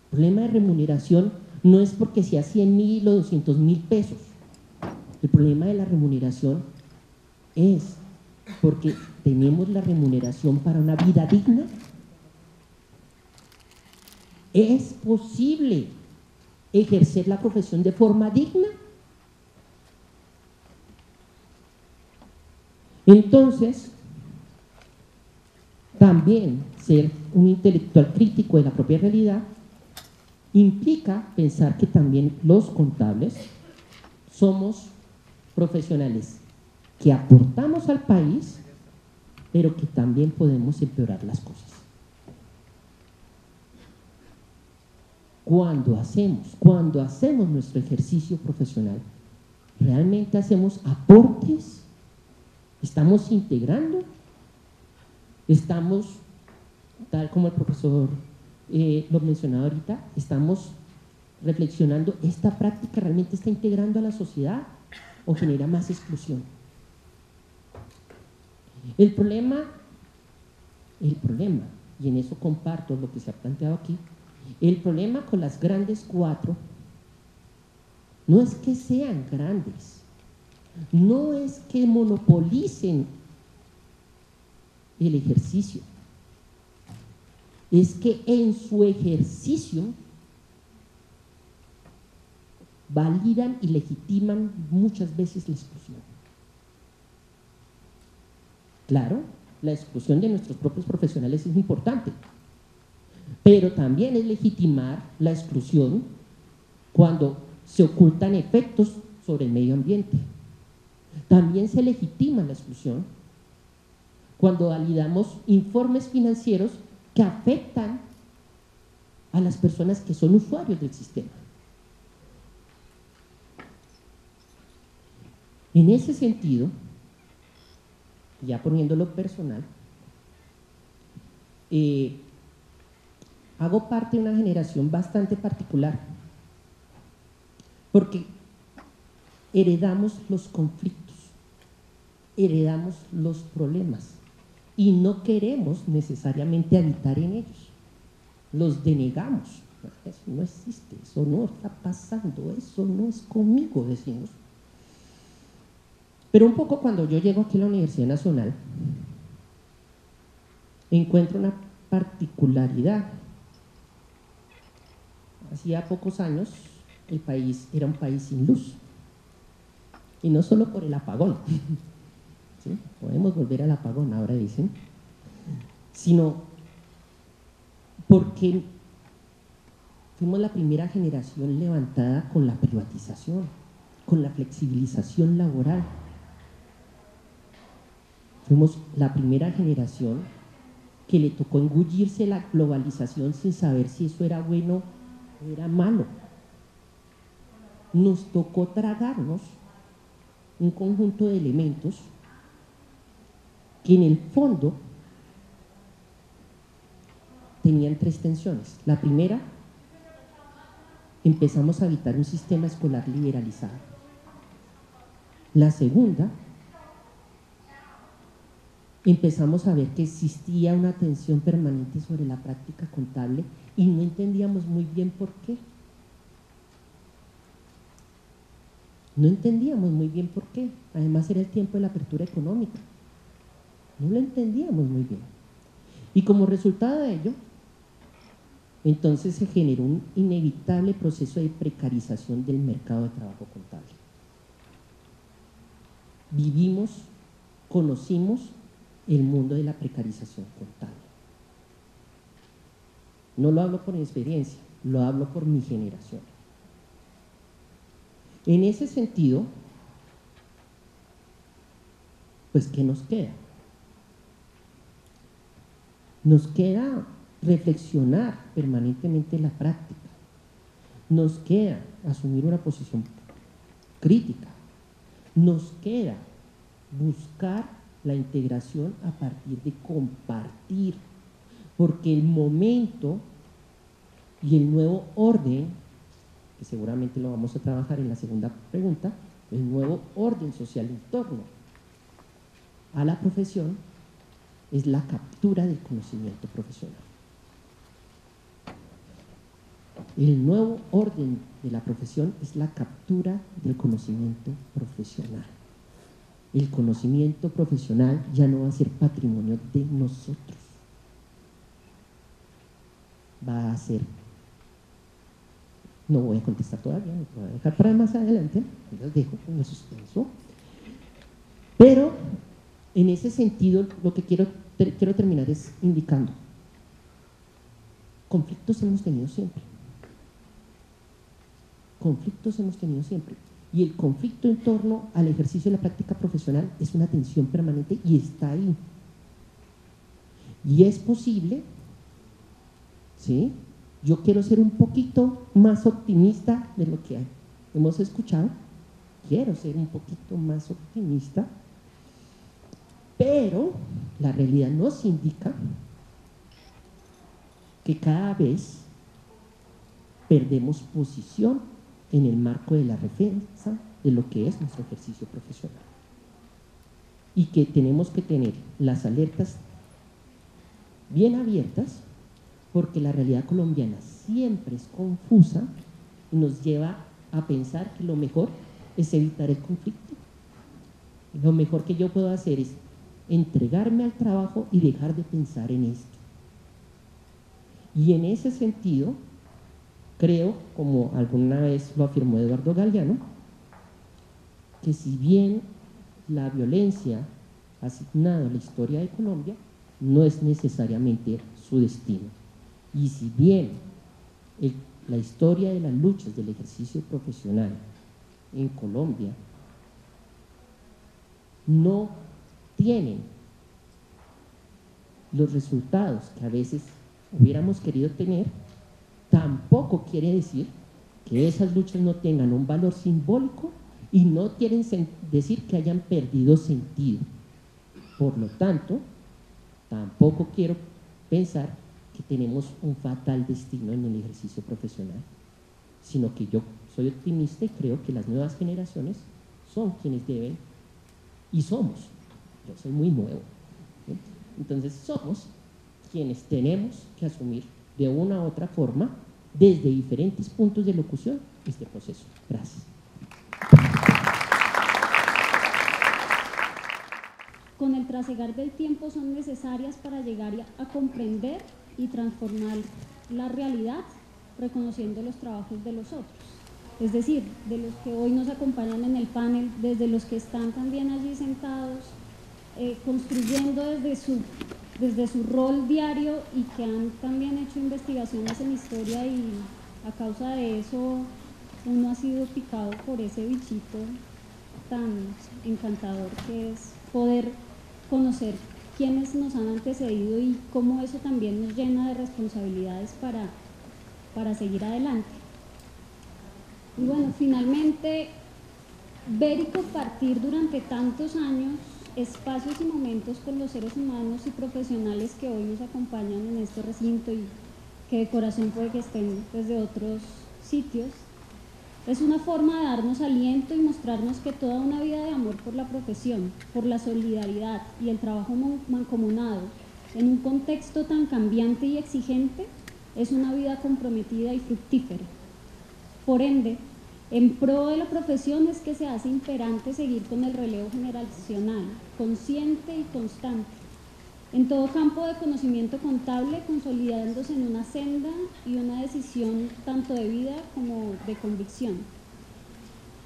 El problema de remuneración no es porque sea 100.000 o 200.000 pesos. El problema de la remuneración es porque tenemos la remuneración para una vida digna. ¿Es posible ejercer la profesión de forma digna? Entonces, también ser un intelectual crítico de la propia realidad implica pensar que también los contables somos profesionales que aportamos al país, pero que también podemos empeorar las cosas. Cuando hacemos nuestro ejercicio profesional, ¿realmente hacemos aportes? ¿Estamos integrando? ¿Estamos, tal como el profesor lo mencionaba ahorita, estamos reflexionando, ¿esta práctica realmente está integrando a la sociedad o genera más exclusión? El problema, y en eso comparto lo que se ha planteado aquí, el problema con las grandes cuatro no es que sean grandes, no es que monopolicen el ejercicio, es que en su ejercicio validan y legitiman muchas veces la exclusión. Claro, la exclusión de nuestros propios profesionales es importante, pero también es legitimar la exclusión cuando se ocultan efectos sobre el medio ambiente. También se legitima la exclusión cuando validamos informes financieros que afectan a las personas que son usuarios del sistema. En ese sentido, ya poniéndolo personal, hago parte de una generación bastante particular, porque heredamos los conflictos, heredamos los problemas, y no queremos necesariamente habitar en ellos, los denegamos. Eso no existe, eso no está pasando, eso no es conmigo, decimos. Pero un poco cuando yo llego aquí a la Universidad Nacional, encuentro una particularidad. Hacía pocos años el país era un país sin luz, y no solo por el apagón, ¿sí? Podemos volver al apagón, ahora dicen, sino porque fuimos la primera generación levantada con la privatización, con la flexibilización laboral. Fuimos la primera generación que le tocó engullirse la globalización sin saber si eso era bueno o era malo. Nos tocó tragarnos un conjunto de elementos que en el fondo tenían tres tensiones. La primera, empezamos a habitar un sistema escolar liberalizado. La segunda, empezamos a ver que existía una tensión permanente sobre la práctica contable y no entendíamos muy bien por qué. No entendíamos muy bien por qué. Además era el tiempo de la apertura económica. No lo entendíamos muy bien. Y como resultado de ello, entonces se generó un inevitable proceso de precarización del mercado de trabajo contable. Vivimos, conocimos el mundo de la precarización contable. No lo hablo por mi experiencia, lo hablo por mi generación. En ese sentido, pues, ¿qué nos queda? Nos queda reflexionar permanentemente la práctica. Nos queda asumir una posición crítica. Nos queda buscar la integración a partir de compartir, porque el momento y el nuevo orden que seguramente lo vamos a trabajar en la segunda pregunta, el nuevo orden social en torno a la profesión es la captura del conocimiento profesional. El nuevo orden de la profesión es la captura del conocimiento profesional. El conocimiento profesional ya no va a ser patrimonio de nosotros. Va a ser, no voy a contestar todavía, lo voy a dejar para más adelante, los dejo con el suspenso. Pero en ese sentido, lo que quiero terminar es indicando, conflictos hemos tenido siempre. Conflictos hemos tenido siempre. Y el conflicto en torno al ejercicio de la práctica profesional es una tensión permanente y está ahí. Y es posible, ¿sí? Yo quiero ser un poquito más optimista de lo que hemos escuchado. Quiero ser un poquito más optimista. Pero la realidad nos indica que cada vez perdemos posición en el marco de la defensa de lo que es nuestro ejercicio profesional. Y que tenemos que tener las alertas bien abiertas, porque la realidad colombiana siempre es confusa y nos lleva a pensar que lo mejor es evitar el conflicto. Lo mejor que yo puedo hacer es entregarme al trabajo y dejar de pensar en esto. Y en ese sentido, creo, como alguna vez lo afirmó Eduardo Galeano, que si bien la violencia ha asignado a la historia de Colombia, no es necesariamente su destino. Y si bien la historia de las luchas del ejercicio profesional en Colombia no tienen los resultados que a veces hubiéramos querido tener, tampoco quiere decir que esas luchas no tengan un valor simbólico y no quieren decir que hayan perdido sentido. Por lo tanto, tampoco quiero pensar que tenemos un fatal destino en el ejercicio profesional, sino que yo soy optimista y creo que las nuevas generaciones son quienes deben, y somos, yo soy muy nuevo, ¿sí? Entonces somos quienes tenemos que asumir de una u otra forma, desde diferentes puntos de locución, este proceso. Gracias. Con el trasegar del tiempo son necesarias para llegar a comprender y transformar la realidad, reconociendo los trabajos de los otros. Es decir, de los que hoy nos acompañan en el panel, desde los que están también allí sentados, construyendo desde su rol diario y que han también hecho investigaciones en historia, y a causa de eso uno ha sido picado por ese bichito tan encantador que es poder conocer quiénes nos han antecedido y cómo eso también nos llena de responsabilidades para seguir adelante. Y bueno, finalmente, ver y compartir durante tantos años espacios y momentos con los seres humanos y profesionales que hoy nos acompañan en este recinto y que de corazón puede que estén desde otros sitios, es una forma de darnos aliento y mostrarnos que toda una vida de amor por la profesión, por la solidaridad y el trabajo mancomunado en un contexto tan cambiante y exigente es una vida comprometida y fructífera. Por ende, en pro de la profesión es que se hace imperante seguir con el relevo generacional, consciente y constante, en todo campo de conocimiento contable, consolidándose en una senda y una decisión tanto de vida como de convicción.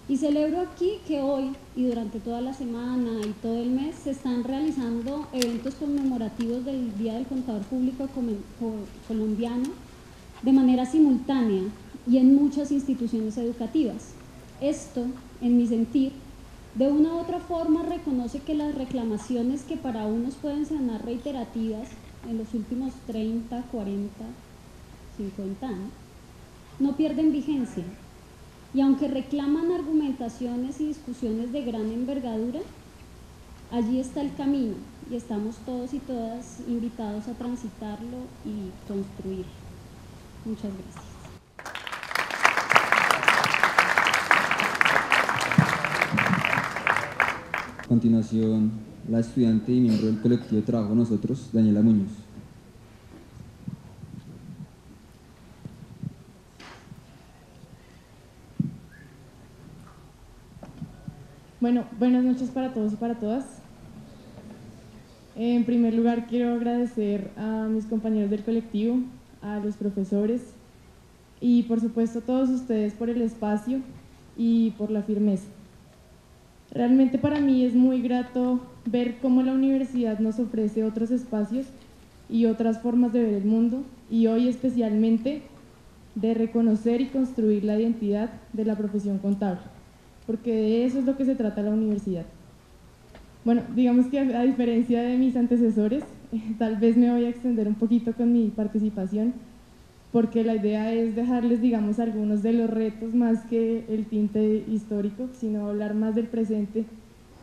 Y celebro aquí que hoy y durante toda la semana y todo el mes se están realizando eventos conmemorativos del Día del Contador Público Colombiano de manera simultánea y en muchas instituciones educativas. Esto, en mi sentir, de una u otra forma reconoce que las reclamaciones que para unos pueden sonar reiterativas en los últimos 30, 40, 50 años, no pierden vigencia. Y aunque reclaman argumentaciones y discusiones de gran envergadura, allí está el camino y estamos todos y todas invitados a transitarlo y construirlo. Muchas gracias. A continuación, la estudiante y miembro del colectivo de trabajo Nosotros, Daniela Muñoz. Bueno, buenas noches para todos y para todas. En primer lugar, quiero agradecer a mis compañeros del colectivo, a los profesores y, por supuesto, a todos ustedes por el espacio y por la firmeza. Realmente para mí es muy grato ver cómo la universidad nos ofrece otros espacios y otras formas de ver el mundo, y hoy especialmente de reconocer y construir la identidad de la profesión contable, porque de eso es lo que se trata la universidad. Bueno, digamos que a diferencia de mis antecesores, tal vez me voy a extender un poquito con mi participación, porque la idea es dejarles, digamos, algunos de los retos más que el tinte histórico, sino hablar más del presente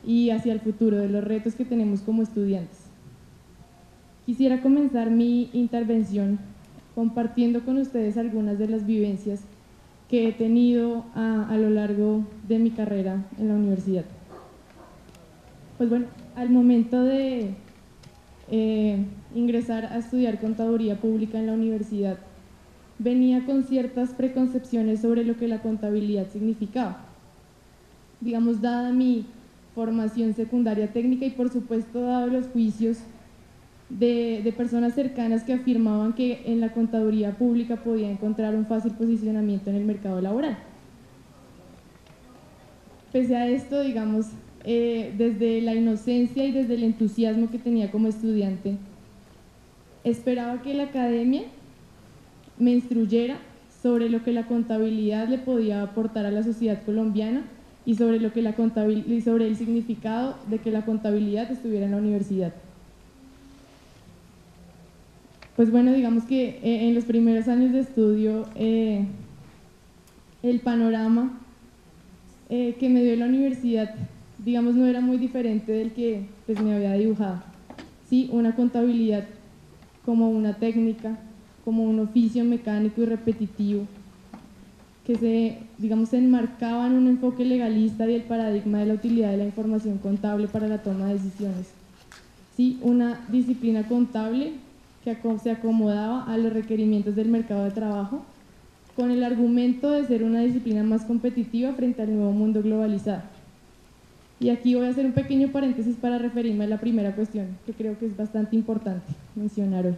y hacia el futuro, de los retos que tenemos como estudiantes. Quisiera comenzar mi intervención compartiendo con ustedes algunas de las vivencias que he tenido a lo largo de mi carrera en la universidad. Pues bueno, al momento de ingresar a estudiar contaduría pública en la universidad, venía con ciertas preconcepciones sobre lo que la contabilidad significaba. Digamos, dada mi formación secundaria técnica y por supuesto dado los juicios de personas cercanas que afirmaban que en la contaduría pública podía encontrar un fácil posicionamiento en el mercado laboral. Pese a esto, digamos, desde la inocencia y desde el entusiasmo que tenía como estudiante, esperaba que la academia me instruyera sobre lo que la contabilidad le podía aportar a la sociedad colombiana y sobre el significado de que la contabilidad estuviera en la universidad. Pues bueno, digamos que en los primeros años de estudio el panorama que me dio la universidad, digamos, no era muy diferente del que pues, me había dibujado. Sí, una contabilidad como una técnica, como un oficio mecánico y repetitivo, que se enmarcaba en un enfoque legalista y el paradigma de la utilidad de la información contable para la toma de decisiones. Sí, una disciplina contable que se acomodaba a los requerimientos del mercado de trabajo, con el argumento de ser una disciplina más competitiva frente al nuevo mundo globalizado. Y aquí voy a hacer un pequeño paréntesis para referirme a la primera cuestión, que creo que es bastante importante mencionar hoy.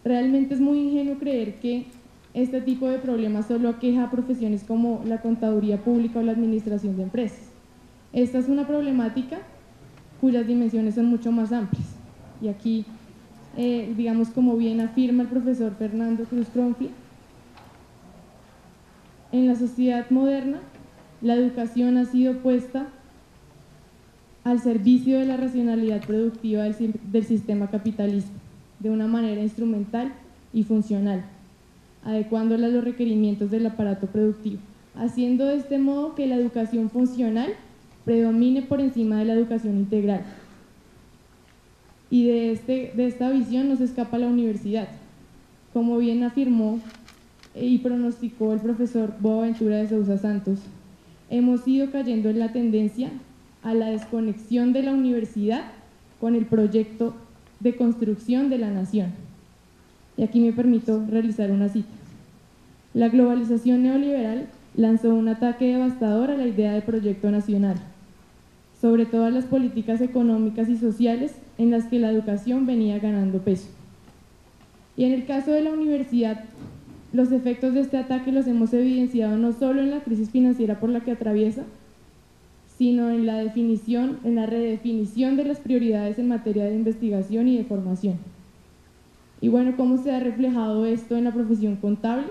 Realmente es muy ingenuo creer que este tipo de problemas solo aqueja a profesiones como la contaduría pública o la administración de empresas. Esta es una problemática cuyas dimensiones son mucho más amplias. Y aquí, digamos, como bien afirma el profesor Fernando Cruz Cronfle, en la sociedad moderna, la educación ha sido puesta al servicio de la racionalidad productiva del sistema capitalista, de una manera instrumental y funcional, adecuándola a los requerimientos del aparato productivo, haciendo de este modo que la educación funcional predomine por encima de la educación integral. Y de esta visión no se escapa la universidad. Como bien afirmó y pronosticó el profesor Boaventura de Sousa Santos, hemos ido cayendo en la tendencia a la desconexión de la universidad con el proyecto de construcción de la nación. Y aquí me permito realizar una cita. La globalización neoliberal lanzó un ataque devastador a la idea de proyecto nacional, sobre todo a las políticas económicas y sociales en las que la educación venía ganando peso. Y en el caso de la universidad, los efectos de este ataque los hemos evidenciado no solo en la crisis financiera por la que atraviesa, sino en la redefinición de las prioridades en materia de investigación y de formación. Y bueno, ¿cómo se ha reflejado esto en la profesión contable?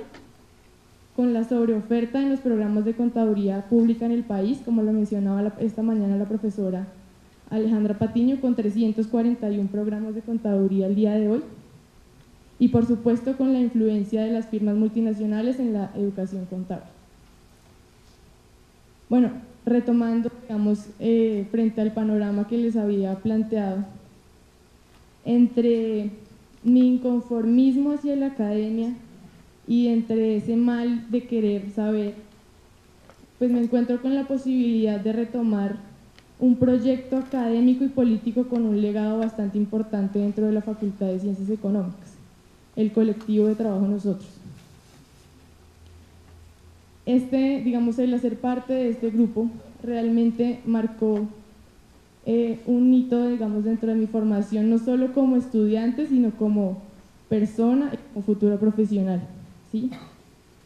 Con la sobreoferta en los programas de contaduría pública en el país, como lo mencionaba esta mañana la profesora Alejandra Patiño, con 341 programas de contaduría al día de hoy, y por supuesto con la influencia de las firmas multinacionales en la educación contable. Bueno, retomando, digamos, frente al panorama que les había planteado, entre mi inconformismo hacia la academia y entre ese mal de querer saber, pues me encuentro con la posibilidad de retomar un proyecto académico y político con un legado bastante importante dentro de la Facultad de Ciencias Económicas, el colectivo de trabajo Nosotros. Digamos, el hacer parte de este grupo realmente marcó un hito, digamos, dentro de mi formación, no solo como estudiante, sino como persona y como futura profesional, ¿sí?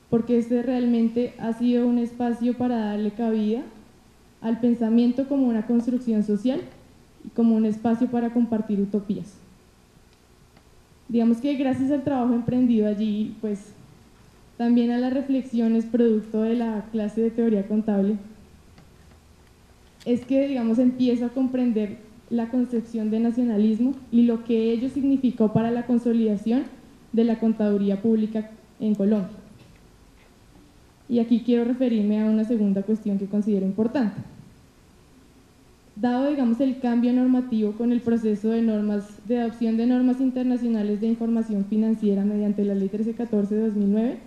Porque este realmente ha sido un espacio para darle cabida al pensamiento como una construcción social y como un espacio para compartir utopías. Digamos que gracias al trabajo emprendido allí, pues también a las reflexiones producto de la clase de teoría contable, es que, digamos, empiezo a comprender la concepción de nacionalismo y lo que ello significó para la consolidación de la contaduría pública en Colombia. Y aquí quiero referirme a una segunda cuestión que considero importante. Dado, digamos, el cambio normativo con el proceso de adopción de normas internacionales de información financiera mediante la Ley 1314 de 2009,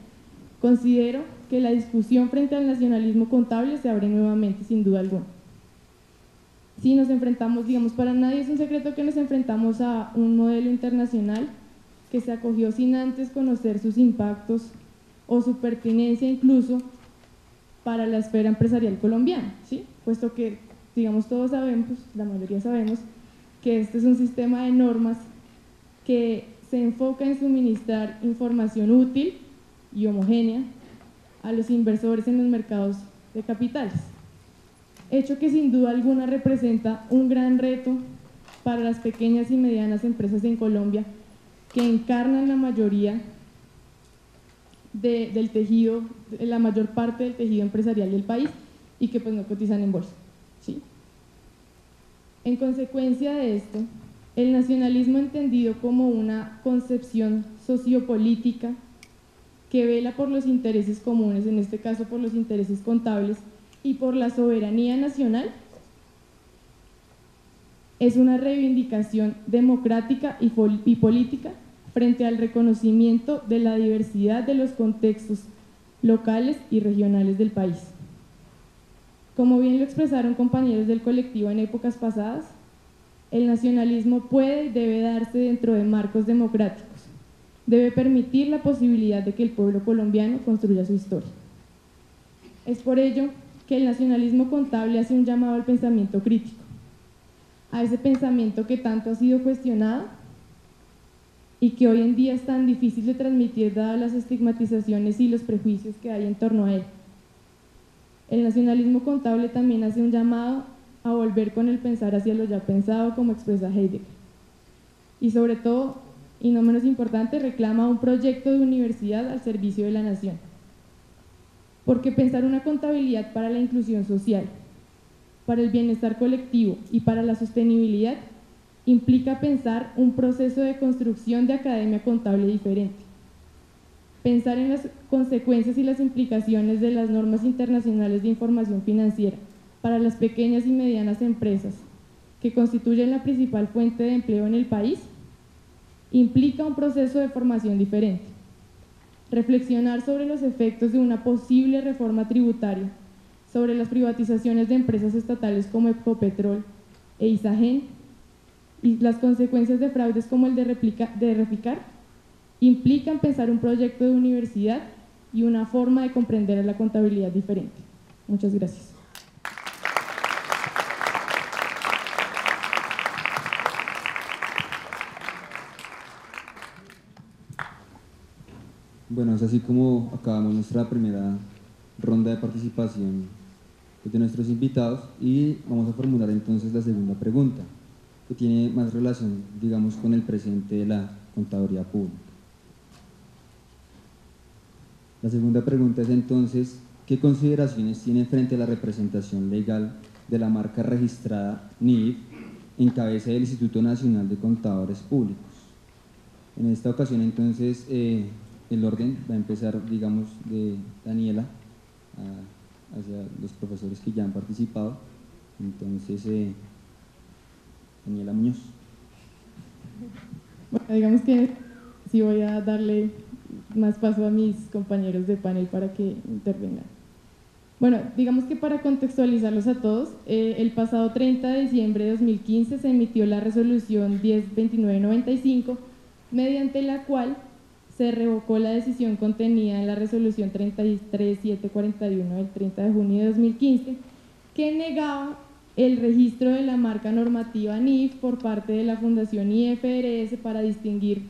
considero que la discusión frente al nacionalismo contable se abre nuevamente, sin duda alguna. Si nos enfrentamos, digamos, para nadie es un secreto que nos enfrentamos a un modelo internacional que se acogió sin antes conocer sus impactos o su pertinencia incluso para la esfera empresarial colombiana, ¿sí? Puesto que, digamos, todos sabemos, la mayoría sabemos, que este es un sistema de normas que se enfoca en suministrar información útil y homogénea a los inversores en los mercados de capitales, hecho que sin duda alguna representa un gran reto para las pequeñas y medianas empresas en Colombia que encarnan la mayoría del tejido, la mayor parte del tejido empresarial del país y que pues no cotizan en bolsa, ¿sí? En consecuencia de esto, el nacionalismo entendido como una concepción sociopolítica que vela por los intereses comunes, en este caso por los intereses contables y por la soberanía nacional, es una reivindicación democrática y política frente al reconocimiento de la diversidad de los contextos locales y regionales del país. Como bien lo expresaron compañeros del colectivo en épocas pasadas, el nacionalismo puede y debe darse dentro de marcos democráticos. Debe permitir la posibilidad de que el pueblo colombiano construya su historia. Es por ello que el nacionalismo contable hace un llamado al pensamiento crítico, a ese pensamiento que tanto ha sido cuestionado y que hoy en día es tan difícil de transmitir dadas las estigmatizaciones y los prejuicios que hay en torno a él. El nacionalismo contable también hace un llamado a volver con el pensar hacia lo ya pensado, como expresa Heidegger. Y sobre todo, y no menos importante, reclama un proyecto de universidad al servicio de la nación. Porque pensar una contabilidad para la inclusión social, para el bienestar colectivo y para la sostenibilidad implica pensar un proceso de construcción de academia contable diferente. Pensar en las consecuencias y las implicaciones de las normas internacionales de información financiera para las pequeñas y medianas empresas que constituyen la principal fuente de empleo en el país implica un proceso de formación diferente. Reflexionar sobre los efectos de una posible reforma tributaria, sobre las privatizaciones de empresas estatales como Ecopetrol e Isagen y las consecuencias de fraudes como el de Reficar, implican pensar un proyecto de universidad y una forma de comprender a la contabilidad diferente. Muchas gracias. Bueno, es así como acabamos nuestra primera ronda de participación de nuestros invitados y vamos a formular entonces la segunda pregunta, que tiene más relación, digamos, con el presente de la contaduría pública. La segunda pregunta es entonces, ¿qué consideraciones tiene frente a la representación legal de la marca registrada NIF en cabeza del Instituto Nacional de Contadores Públicos? En esta ocasión entonces el orden va a empezar, digamos, de Daniela hacia los profesores que ya han participado. Entonces, Daniela Muñoz. Bueno, digamos que sí voy a darle más paso a mis compañeros de panel para que intervengan. Bueno, digamos que para contextualizarlos a todos, el pasado 30 de diciembre de 2015 se emitió la resolución 102995, mediante la cual se revocó la decisión contenida en la resolución 33741 del 30 de junio de 2015, que negaba el registro de la marca normativa NIF por parte de la Fundación IFRS para distinguir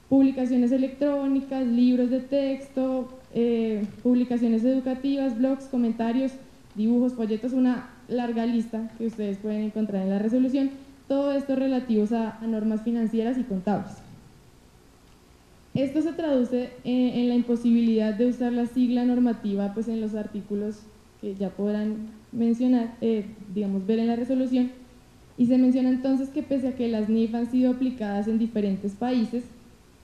publicaciones electrónicas, libros de texto, publicaciones educativas, blogs, comentarios, dibujos, folletos, una larga lista que ustedes pueden encontrar en la resolución, todo esto relativos a normas financieras y contables. Esto se traduce en la imposibilidad de usar la sigla normativa pues en los artículos que ya podrán mencionar, digamos, ver en la resolución, y se menciona entonces que pese a que las NIF han sido aplicadas en diferentes países,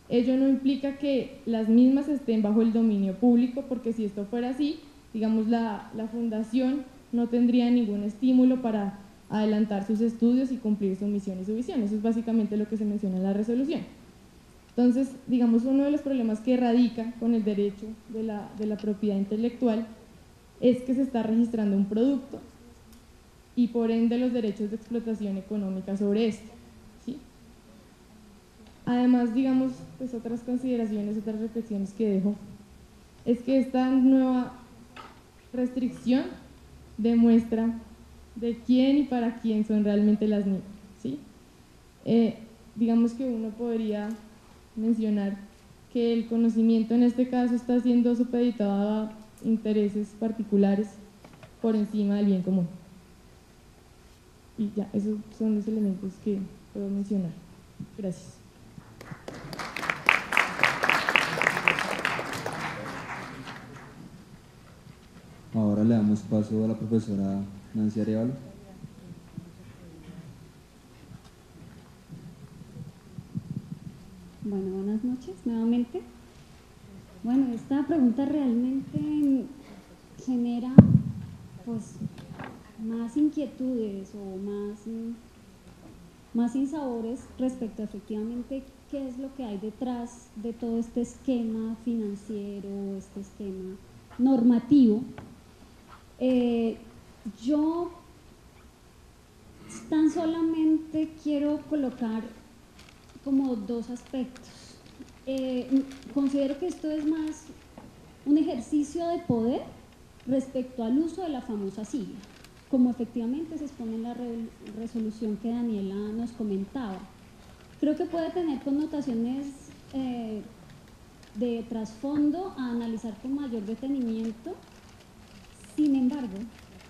ello no implica que las mismas estén bajo el dominio público, porque si esto fuera así, digamos, la fundación no tendría ningún estímulo para adelantar sus estudios y cumplir su misión y su visión. Eso es básicamente lo que se menciona en la resolución. Entonces, digamos, uno de los problemas que radica con el derecho de la propiedad intelectual es que se está registrando un producto y por ende los derechos de explotación económica sobre esto, ¿sí? Además, digamos, pues otras consideraciones, otras reflexiones que dejo, es que esta nueva restricción demuestra de quién y para quién son realmente las NIF, ¿sí? Digamos que uno podría mencionar que el conocimiento en este caso está siendo supeditado a intereses particulares por encima del bien común. Y ya, esos son los elementos que puedo mencionar. Gracias. Ahora le damos paso a la profesora Nancy Arevalo. Bueno, buenas noches nuevamente. Bueno, esta pregunta realmente genera pues más inquietudes o más sinsabores respecto a efectivamente qué es lo que hay detrás de todo este esquema financiero, este esquema normativo. Yo tan solamente quiero colocar como dos aspectos. Considero que esto es más un ejercicio de poder respecto al uso de la famosa sigla, como efectivamente se expone en la resolución que Daniela nos comentaba. Creo que puede tener connotaciones de trasfondo a analizar con mayor detenimiento. Sin embargo,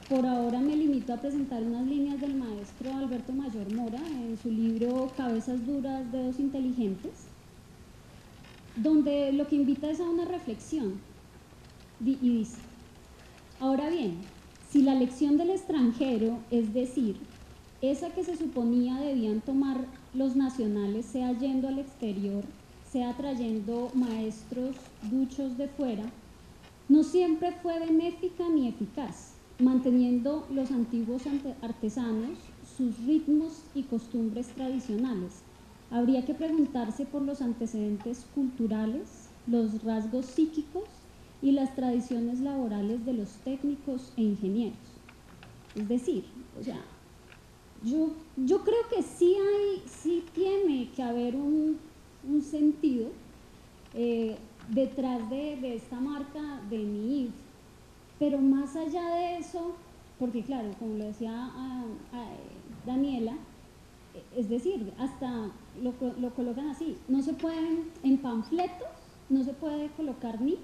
por ahora me limito a presentar unas líneas del maestro Alberto Mayor Mora en su libro Cabezas duras, dedos inteligentes, donde lo que invita es a una reflexión y dice: ahora bien, si la lección del extranjero, es decir, esa que se suponía debían tomar los nacionales, sea yendo al exterior, sea trayendo maestros duchos de fuera, no siempre fue benéfica ni eficaz, manteniendo los antiguos artesanos sus ritmos y costumbres tradicionales. Habría que preguntarse por los antecedentes culturales, los rasgos psíquicos y las tradiciones laborales de los técnicos e ingenieros. Es decir, o sea, yo creo que sí tiene que haber un sentido detrás de esta marca de NIF, pero más allá de eso, porque claro, como lo decía Daniela, es decir, hasta lo colocan así, no se pueden, en panfletos, no se puede colocar NIF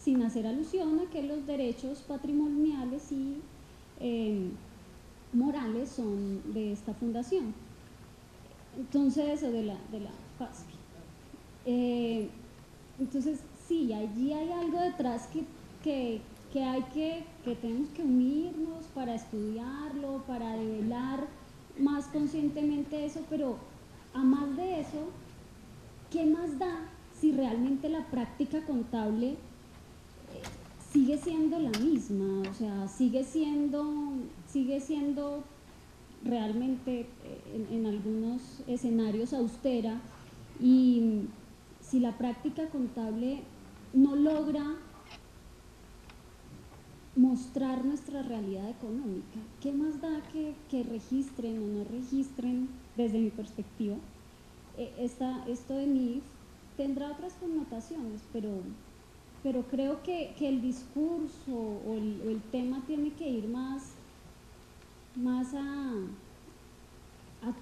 sin hacer alusión a que los derechos patrimoniales y morales son de esta fundación. Entonces, o de la FASPI. Entonces, sí, allí hay algo detrás que tenemos que unirnos para estudiarlo, para develar más conscientemente eso, pero a más de eso, ¿qué más da si realmente la práctica contable sigue siendo la misma? O sea, sigue siendo realmente en algunos escenarios austera, y si la práctica contable no logra mostrar nuestra realidad económica. ¿Qué más da que registren o no registren, desde mi perspectiva? Esto de MIF tendrá otras connotaciones, pero creo que el discurso o el tema tiene que ir más a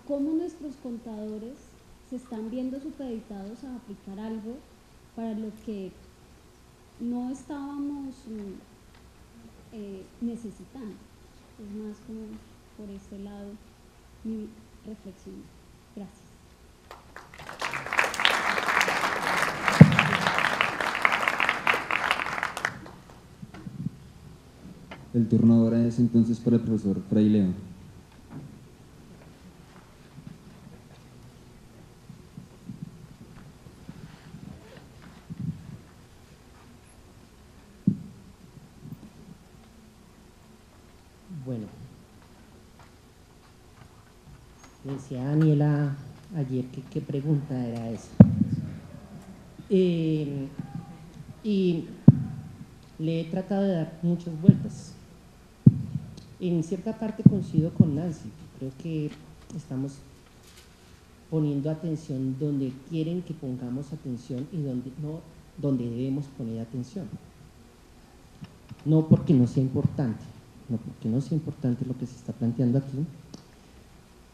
cómo nuestros contadores se están viendo supeditados a aplicar algo para lo que no estábamos necesitando. Es más como por este lado mi reflexión. Gracias. El turno ahora es entonces para el profesor Fray León. Bueno, le decía a Daniela ayer que qué pregunta era esa. Y le he tratado de dar muchas vueltas. En cierta parte coincido con Nancy. Creo que estamos poniendo atención donde quieren que pongamos atención y donde debemos poner atención. No porque no sea importante, no porque no sea importante lo que se está planteando aquí,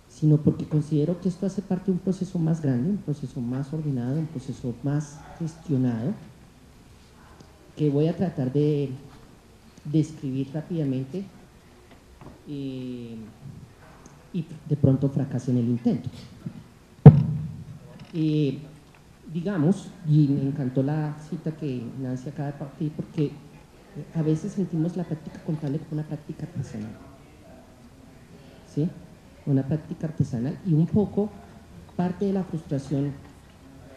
sino porque considero que esto hace parte de un proceso más grande, un proceso más ordenado, un proceso más gestionado, que voy a tratar de describir rápidamente y de pronto fracase en el intento. Digamos, y me encantó la cita que Nancy acaba de partir, porque a veces sentimos la práctica contable como una práctica artesanal, ¿sí? Una práctica artesanal, y un poco parte de la frustración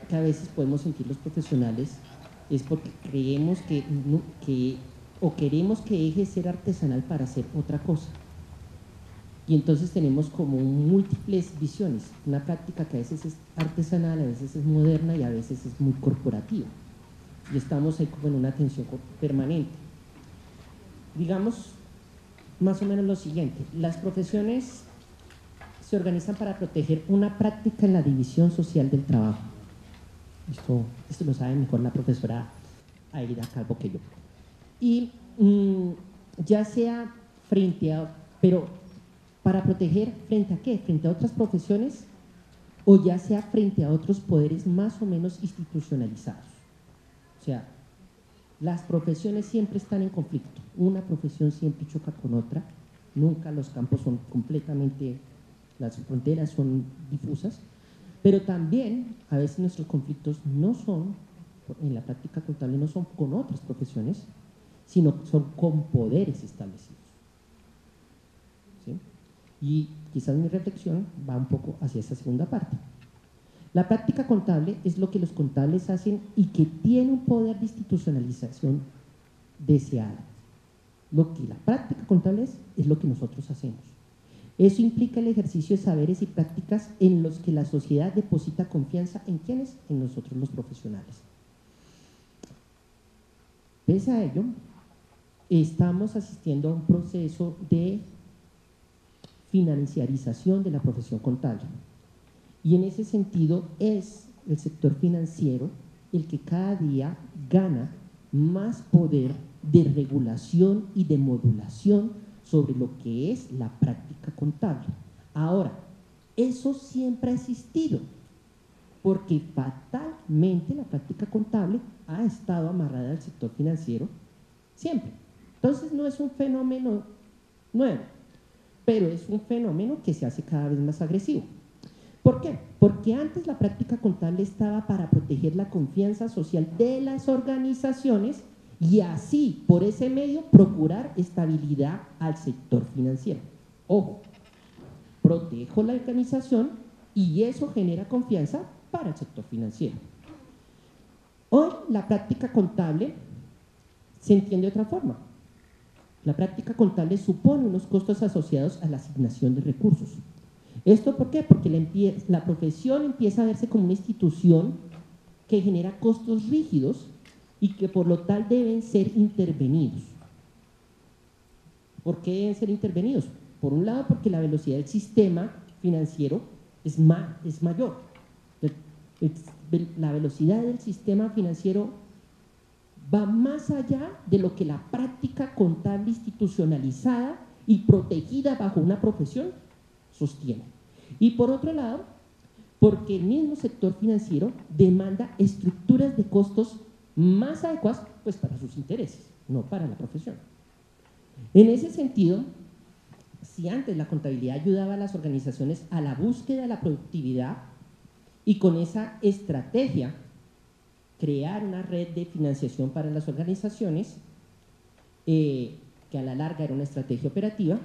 que a veces podemos sentir los profesionales es porque creemos o queremos que deje de ser artesanal para hacer otra cosa. Y entonces tenemos como múltiples visiones, una práctica que a veces es artesanal, a veces es moderna y a veces es muy corporativa. Y estamos ahí como en una tensión permanente. Digamos más o menos lo siguiente: las profesiones se organizan para proteger una práctica en la división social del trabajo. Esto lo sabe mejor la profesora Aida Calvo que yo. Y ya sea pero para proteger ¿frente a qué? Frente a otras profesiones, o ya sea frente a otros poderes más o menos institucionalizados. O sea, las profesiones siempre están en conflicto, una profesión siempre choca con otra, nunca los campos son completamente, las fronteras son difusas, pero también a veces nuestros conflictos no son, en la práctica contable, no son con otras profesiones, sino son con poderes establecidos. ¿Sí? Y quizás mi reflexión va un poco hacia esa segunda parte. La práctica contable es lo que los contables hacen y que tiene un poder de institucionalización deseado. Lo que la práctica contable es lo que nosotros hacemos. Eso implica el ejercicio de saberes y prácticas en los que la sociedad deposita confianza en ¿quiénes? En nosotros los profesionales. Pese a ello, estamos asistiendo a un proceso de financiarización de la profesión contable. Y en ese sentido es el sector financiero el que cada día gana más poder de regulación y de modulación sobre lo que es la práctica contable. Ahora, eso siempre ha existido, porque fatalmente la práctica contable ha estado amarrada al sector financiero siempre. Entonces no es un fenómeno nuevo, pero es un fenómeno que se hace cada vez más agresivo. ¿Por qué? Porque antes la práctica contable estaba para proteger la confianza social de las organizaciones y así, por ese medio, procurar estabilidad al sector financiero. Ojo, protejo la organización y eso genera confianza para el sector financiero. Hoy la práctica contable se entiende de otra forma. La práctica contable supone unos costos asociados a la asignación de recursos. ¿Esto por qué? Porque la profesión empieza a verse como una institución que genera costos rígidos y que por lo tal deben ser intervenidos. ¿Por qué deben ser intervenidos? Por un lado, porque la velocidad del sistema financiero es mayor. La velocidad del sistema financiero va más allá de lo que la práctica contable institucionalizada y protegida bajo una profesión sostiene. Y por otro lado, porque el mismo sector financiero demanda estructuras de costos más adecuadas pues, para sus intereses, no para la profesión. En ese sentido, si antes la contabilidad ayudaba a las organizaciones a la búsqueda de la productividad y con esa estrategia crear una red de financiación para las organizaciones, que a la larga era una estrategia operativa,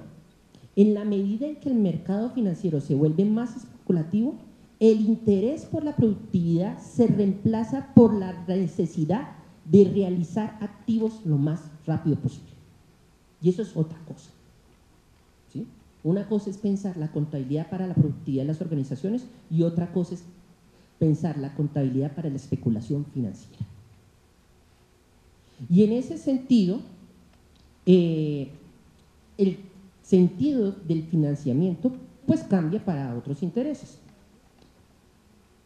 en la medida en que el mercado financiero se vuelve más especulativo, el interés por la productividad se reemplaza por la necesidad de realizar activos lo más rápido posible. Y eso es otra cosa. ¿Sí? Una cosa es pensar la contabilidad para la productividad de las organizaciones y otra cosa es pensar la contabilidad para la especulación financiera. Y en ese sentido, el sentido del financiamiento pues cambia para otros intereses.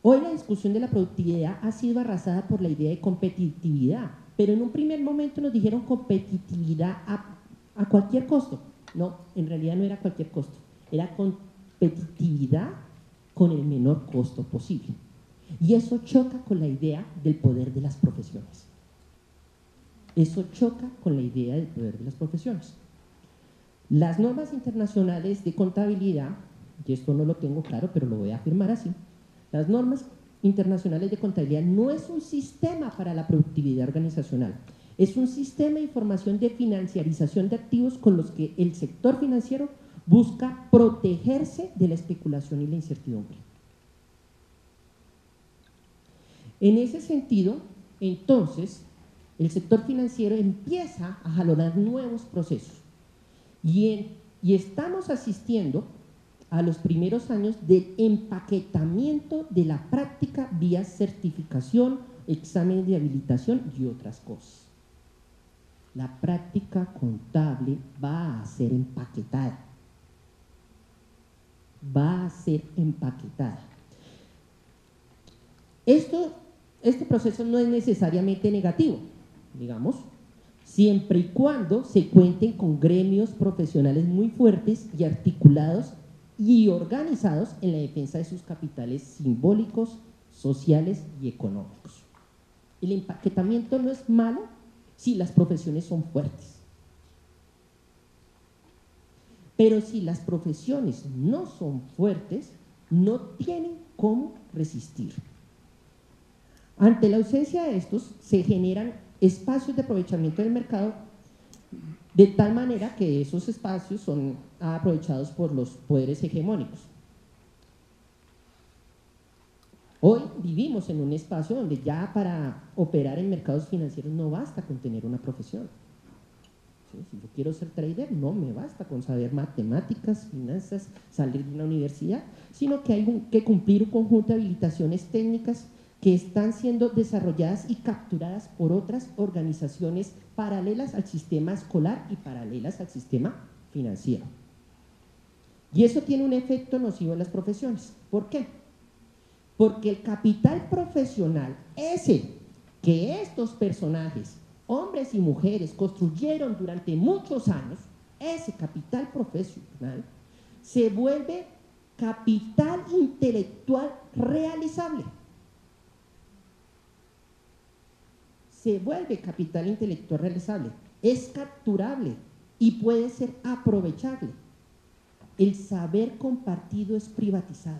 Hoy la discusión de la productividad ha sido arrasada por la idea de competitividad, pero en un primer momento nos dijeron competitividad a cualquier costo. No, en realidad no era cualquier costo, era competitividad con el menor costo posible. Y eso choca con la idea del poder de las profesiones. Eso choca con la idea del poder de las profesiones. Las normas internacionales de contabilidad, y esto no lo tengo claro, pero lo voy a afirmar así, las normas internacionales de contabilidad no es un sistema para la productividad organizacional, es un sistema de información de financiarización de activos con los que el sector financiero busca protegerse de la especulación y la incertidumbre. En ese sentido, entonces, el sector financiero empieza a jalonar nuevos procesos y estamos asistiendo a los primeros años del empaquetamiento de la práctica vía certificación, examen de habilitación y otras cosas. La práctica contable va a ser empaquetada. Va a ser empaquetada. Este proceso no es necesariamente negativo, digamos, siempre y cuando se cuenten con gremios profesionales muy fuertes y articulados y organizados en la defensa de sus capitales simbólicos, sociales y económicos. El empaquetamiento no es malo si las profesiones son fuertes. Pero si las profesiones no son fuertes, no tienen cómo resistir. Ante la ausencia de estos, se generan espacios de aprovechamiento del mercado de tal manera que esos espacios son aprovechados por los poderes hegemónicos. Hoy vivimos en un espacio donde ya para operar en mercados financieros no basta con tener una profesión. ¿Sí? Si yo quiero ser trader, no me basta con saber matemáticas, finanzas, salir de una universidad, sino que hay que cumplir un conjunto de habilitaciones técnicas que están siendo desarrolladas y capturadas por otras organizaciones paralelas al sistema escolar y paralelas al sistema financiero. Y eso tiene un efecto nocivo en las profesiones. ¿Por qué? Porque el capital profesional, ese que estos personajes, hombres y mujeres, construyeron durante muchos años, ese capital profesional se vuelve capital intelectual realizable. Se vuelve capital intelectual realizable, es capturable y puede ser aprovechable. El saber compartido es privatizado.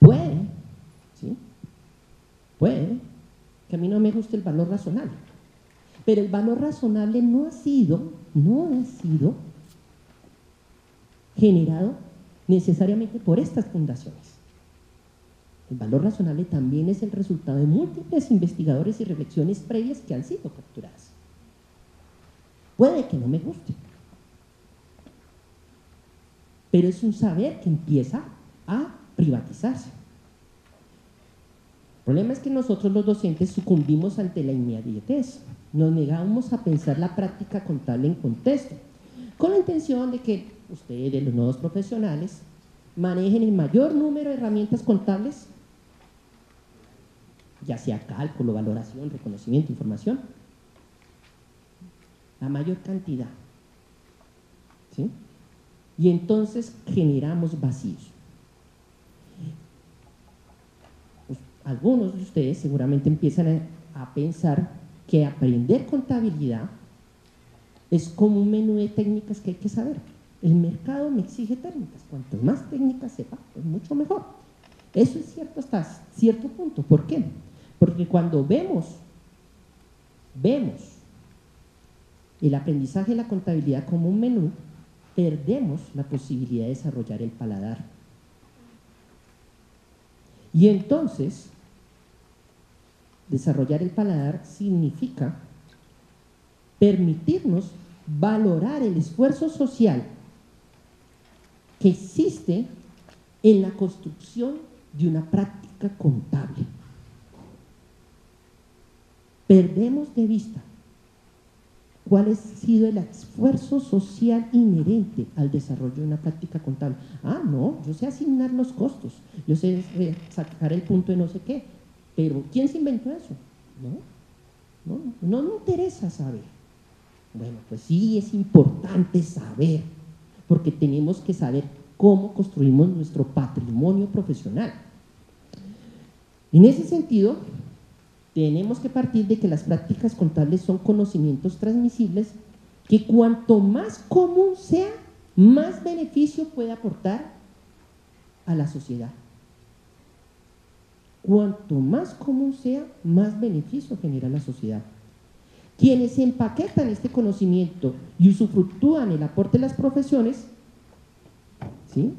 Puede, ¿sí? Puede que a mí no me guste el valor razonable, pero el valor razonable no ha sido generado necesariamente por estas fundaciones. El valor razonable también es el resultado de múltiples investigadores y reflexiones previas que han sido capturadas. Puede que no me guste, pero es un saber que empieza a privatizarse. El problema es que nosotros los docentes sucumbimos ante la inmediatez, nos negamos a pensar la práctica contable en contexto. con la intención de que ustedes, los nuevos profesionales, manejen el mayor número de herramientas contables, ya sea cálculo, valoración, reconocimiento, información, la mayor cantidad, ¿sí? Y entonces generamos vacíos. Pues, algunos de ustedes seguramente empiezan a pensar que aprender contabilidad es como un menú de técnicas que hay que saber. El mercado me exige técnicas, cuantas más técnicas sepa, pues mucho mejor. Eso es cierto hasta cierto punto. ¿Por qué? Porque cuando vemos el aprendizaje de la contabilidad como un menú, perdemos la posibilidad de desarrollar el paladar. Y entonces, desarrollar el paladar significa permitirnos valorar el esfuerzo social que existe en la construcción de una práctica contable. Perdemos de vista cuál ha sido el esfuerzo social inherente al desarrollo de una práctica contable. Ah, no, yo sé asignar los costos, yo sé sacar el punto de no sé qué, pero ¿quién se inventó eso? No me interesa saber. Bueno, pues sí es importante saber, porque tenemos que saber cómo construimos nuestro patrimonio profesional. En ese sentido, tenemos que partir de que las prácticas contables son conocimientos transmisibles que cuanto más común sea, más beneficio puede aportar a la sociedad. Cuanto más común sea, más beneficio genera la sociedad. Quienes empaquetan este conocimiento y usufructúan el aporte de las profesiones, ¿sí?,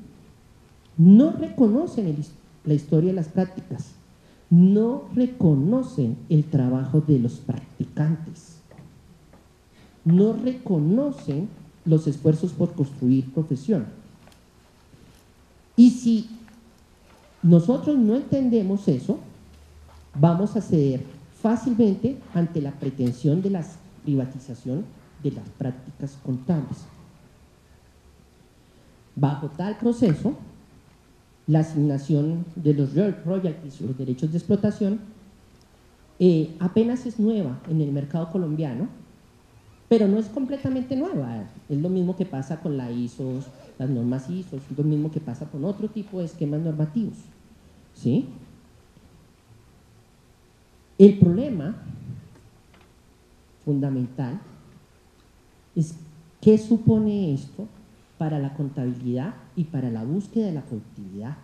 no reconocen la historia de las prácticas, no reconocen el trabajo de los practicantes, no reconocen los esfuerzos por construir profesión. Y si nosotros no entendemos eso, vamos a ceder fácilmente ante la pretensión de la privatización de las prácticas contables. Bajo tal proceso, la asignación de los royalties, los derechos de explotación, apenas es nueva en el mercado colombiano, pero no es completamente nueva. Es lo mismo que pasa con la ISO, las normas ISO, es lo mismo que pasa con otro tipo de esquemas normativos, ¿sí? El problema fundamental es qué supone esto para la contabilidad y para la búsqueda de la productividad.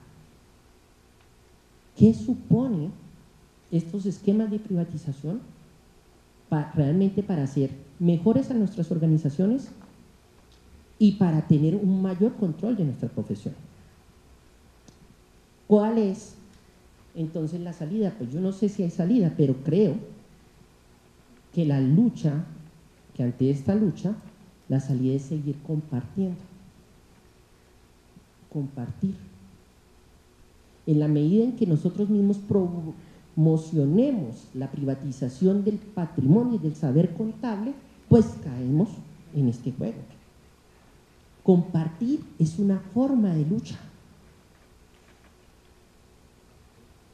¿Qué supone estos esquemas de privatización realmente para hacer mejores a nuestras organizaciones y para tener un mayor control de nuestra profesión? ¿Cuál es entonces la salida? Pues yo no sé si hay salida, pero creo que ante esta lucha, la salida es seguir compartiendo. Compartir. En la medida en que nosotros mismos promocionemos la privatización del patrimonio y del saber contable, pues caemos en este juego. Compartir es una forma de lucha.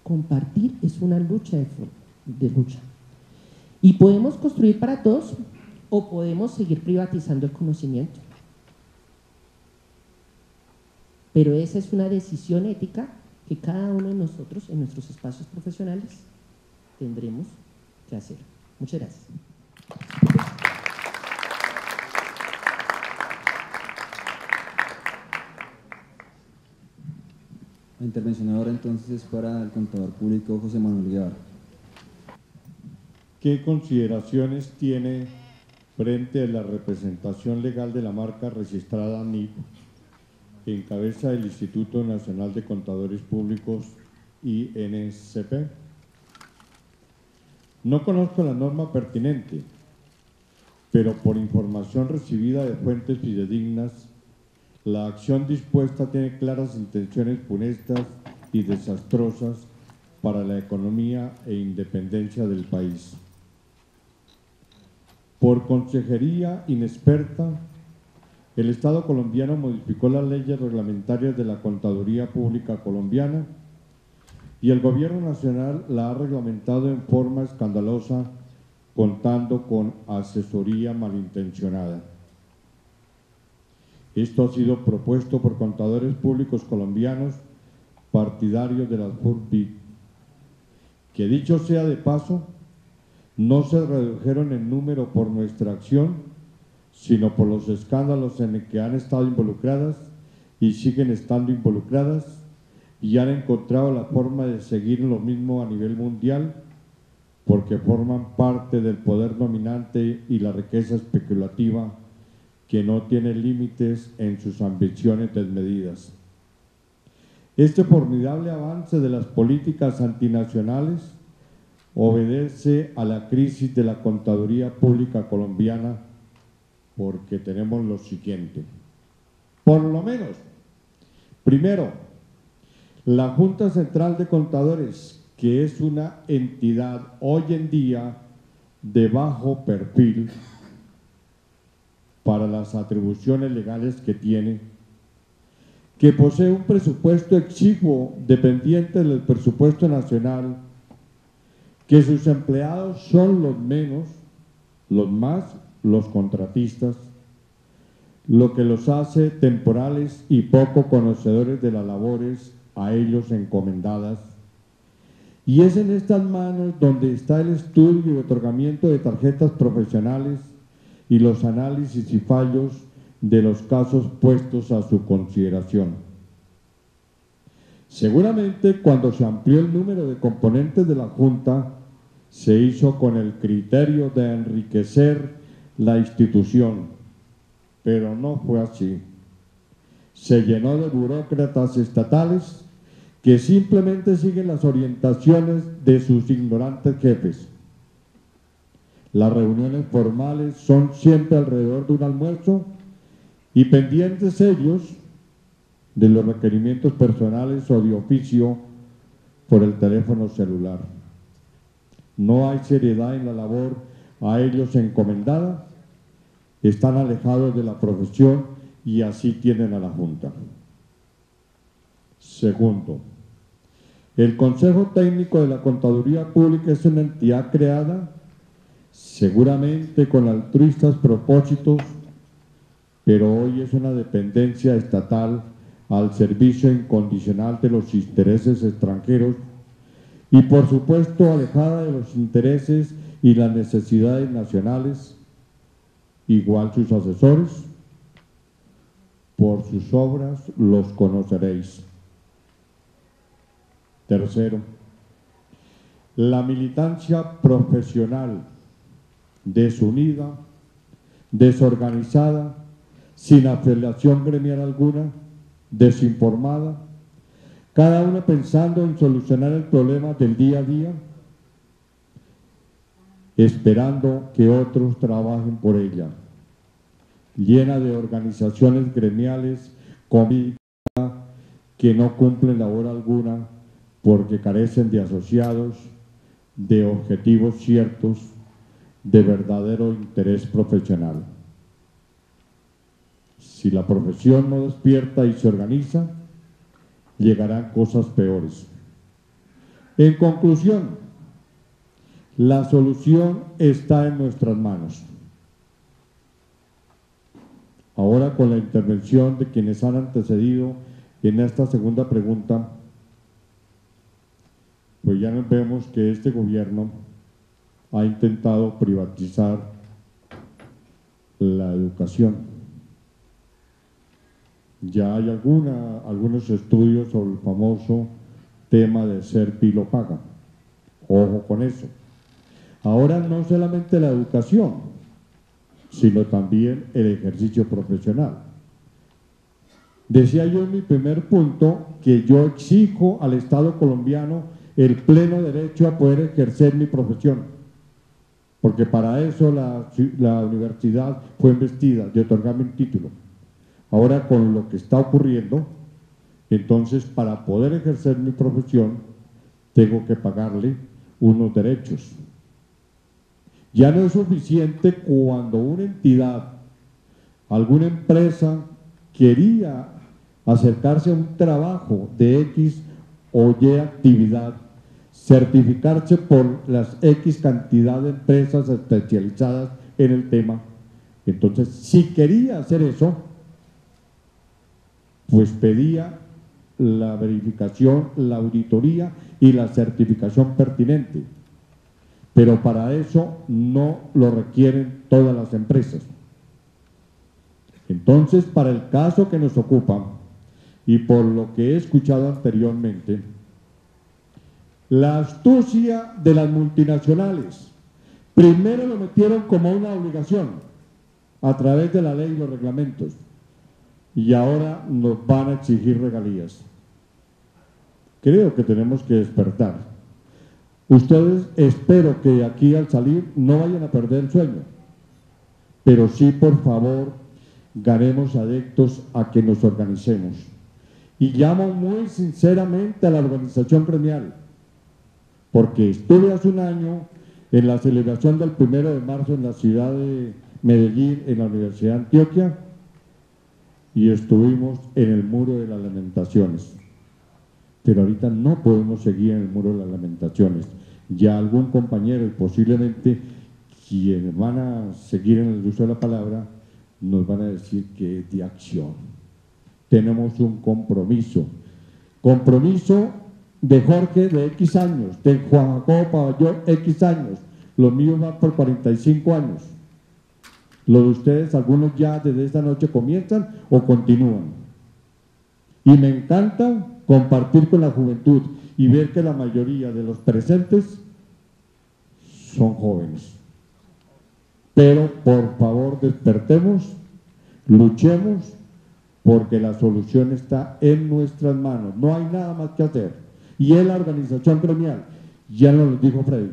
Compartir es una lucha de lucha. Y podemos construir para todos o podemos seguir privatizando el conocimiento. Pero esa es una decisión ética que cada uno de nosotros en nuestros espacios profesionales tendremos que hacer. Muchas gracias. La intervención ahora entonces es para el contador público José Manuel Guevara. ¿Qué consideraciones tiene frente a la representación legal de la marca registrada NIP que encabeza el Instituto Nacional de Contadores Públicos, INCP? No conozco la norma pertinente, pero por información recibida de fuentes fidedignas, la acción dispuesta tiene claras intenciones funestas y desastrosas para la economía e independencia del país. Por consejería inexperta, el Estado colombiano modificó las leyes reglamentarias de la Contaduría Pública colombiana y el Gobierno Nacional la ha reglamentado en forma escandalosa, contando con asesoría malintencionada. Esto ha sido propuesto por contadores públicos colombianos partidarios de las FURBIC, que dicho sea de paso, no se redujeron en número por nuestra acción, sino por los escándalos en los que han estado involucradas y siguen estando involucradas, y han encontrado la forma de seguir lo mismo a nivel mundial, porque forman parte del poder dominante y la riqueza especulativa que no tiene límites en sus ambiciones desmedidas. Este formidable avance de las políticas antinacionales obedece a la crisis de la contaduría pública colombiana, porque tenemos lo siguiente. Por lo menos, primero, la Junta Central de Contadores, que es una entidad hoy en día de bajo perfil para las atribuciones legales que tiene, que posee un presupuesto exiguo dependiente del presupuesto nacional, que sus empleados son los menos, los más, los contratistas, lo que los hace temporales y poco conocedores de las labores a ellos encomendadas. Y es en estas manos donde está el estudio y otorgamiento de tarjetas profesionales y los análisis y fallos de los casos puestos a su consideración. Seguramente cuando se amplió el número de componentes de la Junta, se hizo con el criterio de enriquecer la institución, pero no fue así. Se llenó de burócratas estatales que simplemente siguen las orientaciones de sus ignorantes jefes. Las reuniones formales son siempre alrededor de un almuerzo y pendientes ellos de los requerimientos personales o de oficio por el teléfono celular. No hay seriedad en la labor a ellos encomendada, están alejados de la profesión y así tienen a la Junta. Segundo, el Consejo Técnico de la Contaduría Pública es una entidad creada seguramente con altruistas propósitos, pero hoy es una dependencia estatal al servicio incondicional de los intereses extranjeros y por supuesto alejada de los intereses y las necesidades nacionales. Igual sus asesores, por sus obras los conoceréis. Tercero, la militancia profesional, desunida, desorganizada, sin afiliación gremial alguna, desinformada, cada uno pensando en solucionar el problema del día a día, esperando que otros trabajen por ella, llena de organizaciones gremiales que no cumplen labor alguna porque carecen de asociados, de objetivos ciertos, de verdadero interés profesional. Si la profesión no despierta y se organiza, llegarán cosas peores. En conclusión, la solución está en nuestras manos. Ahora, con la intervención de quienes han antecedido en esta segunda pregunta, pues ya nos vemos que este gobierno ha intentado privatizar la educación. Ya hay algunos estudios sobre el famoso tema de ser pilo paga. Ojo con eso. Ahora no solamente la educación, sino también el ejercicio profesional. Decía yo en mi primer punto que yo exijo al Estado colombiano el pleno derecho a poder ejercer mi profesión, porque para eso la universidad fue investida de otorgarme un título. Ahora, con lo que está ocurriendo, entonces para poder ejercer mi profesión tengo que pagarle unos derechos. Ya no es suficiente cuando una entidad alguna empresa quería acercarse a un trabajo de X o Y actividad, certificarse por las X cantidad de empresas especializadas en el tema. Entonces, si quería hacer eso, pues pedía la verificación, la auditoría y la certificación pertinente. Pero para eso no lo requieren todas las empresas. Entonces, para el caso que nos ocupa, y por lo que he escuchado anteriormente, la astucia de las multinacionales, primero lo metieron como una obligación a través de la ley y los reglamentos, y ahora nos van a exigir regalías. Creo que tenemos que despertar. Ustedes, espero que aquí al salir no vayan a perder el sueño, pero sí, por favor, ganemos adeptos a que nos organicemos. Y llamo muy sinceramente a la organización gremial, porque estuve hace un año en la celebración del 1 de marzo en la ciudad de Medellín, en la Universidad de Antioquia, y estuvimos en el Muro de las Lamentaciones. Pero ahorita no podemos seguir en el Muro de las Lamentaciones. Ya algún compañero, y posiblemente quienes van a seguir en el uso de la palabra, nos van a decir que es de acción. Tenemos un compromiso de Jorge de X años, de Juan Jacobo Paballón X años, los míos van por 45 años, los de ustedes, algunos ya desde esta noche comienzan o continúan, y me encanta compartir con la juventud y ver que la mayoría de los presentes son jóvenes. Pero por favor despertemos, luchemos, porque la solución está en nuestras manos, no hay nada más que hacer, y es la organización gremial, ya nos lo dijo Freddy.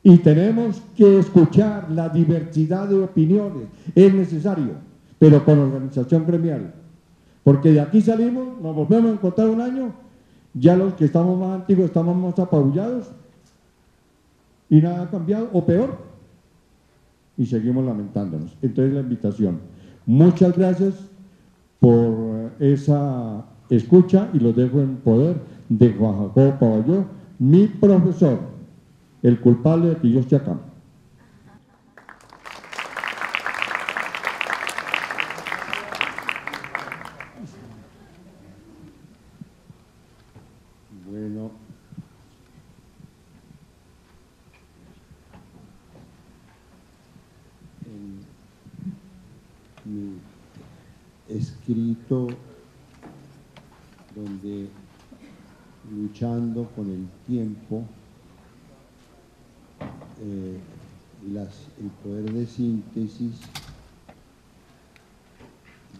Y tenemos que escuchar la diversidad de opiniones, es necesario, pero con organización gremial, porque de aquí salimos, nos volvemos a encontrar un año, ya los que estamos más antiguos estamos más apabullados, y nada ha cambiado, o peor, y seguimos lamentándonos. Entonces la invitación. Muchas gracias por esa escucha y los dejo en poder de Juan Jacobo Paballón, mi profesor, el culpable de que yo esté acá. Bueno, en mi escrito donde luchando con el tiempo, el poder de síntesis,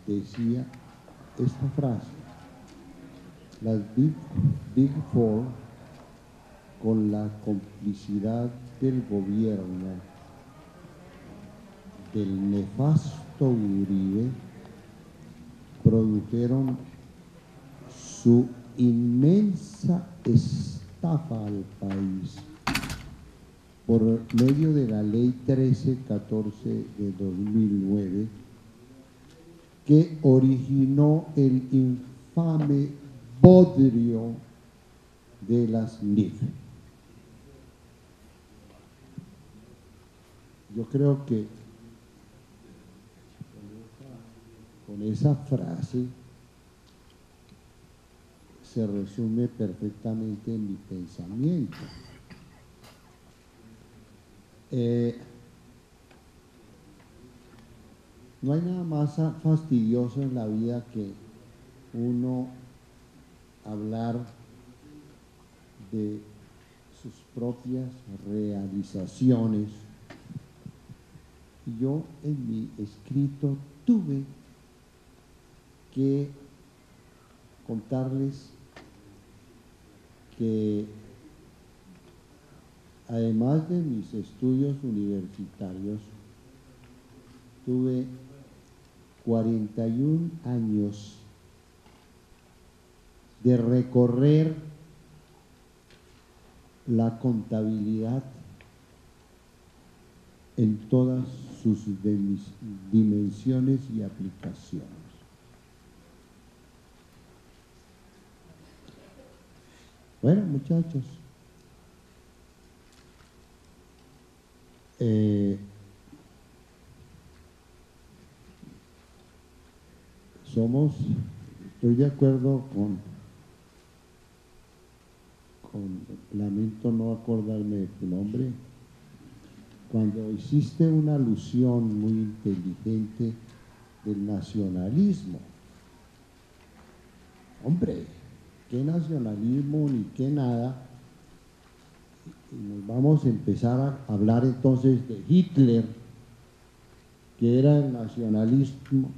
decía esta frase: las Big Four, con la complicidad del gobierno del nefasto Uribe, produjeron su inmensa estafa al país por medio de la Ley 1314 de 2009, que originó el infame bodrio de las NIF. Yo creo que con esa frase se resume perfectamente mi pensamiento. No hay nada más fastidioso en la vida que uno hablar de sus propias realizaciones. Y yo en mi escrito tuve que contarles que además de mis estudios universitarios, tuve 41 años de recorrer la contabilidad en todas sus dimensiones y aplicaciones. Bueno, muchachos, estoy de acuerdo lamento no acordarme de tu nombre, cuando hiciste una alusión muy inteligente del nacionalismo. Hombre, qué nacionalismo ni qué nada. Y nos vamos a empezar a hablar entonces de Hitler, que era el nacionalismo.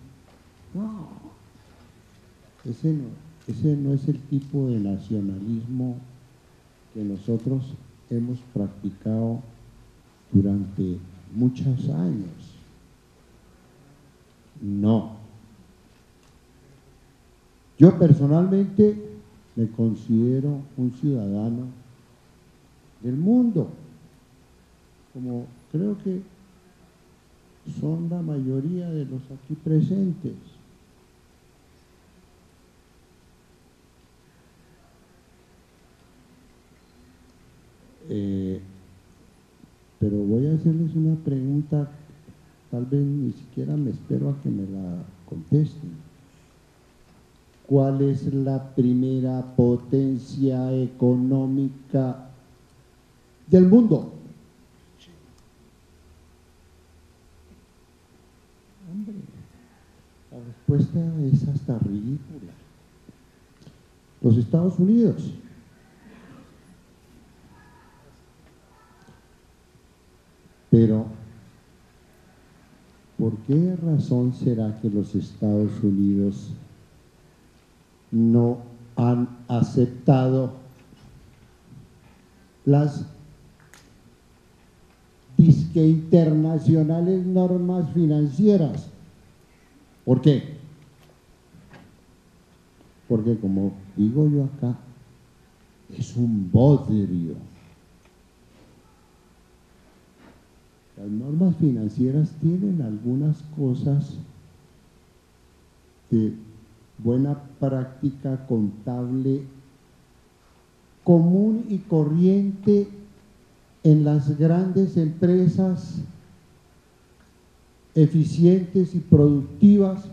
No, ese no es el tipo de nacionalismo que nosotros hemos practicado durante muchos años. No. Yo personalmente me considero un ciudadano del mundo, como creo que son la mayoría de los aquí presentes. Pero voy a hacerles una pregunta, tal vez ni siquiera me espero a que me la contesten. ¿Cuál es la primera potencia económica del mundo? Hombre, la respuesta es hasta ridícula. Los Estados Unidos. Pero, ¿por qué razón será que los Estados Unidos no han aceptado las disque internacionales normas financieras? ¿Por qué? Porque, como digo yo acá, es un bodrio. Las normas financieras tienen algunas cosas de buena práctica contable común y corriente en las grandes empresas eficientes y productivas.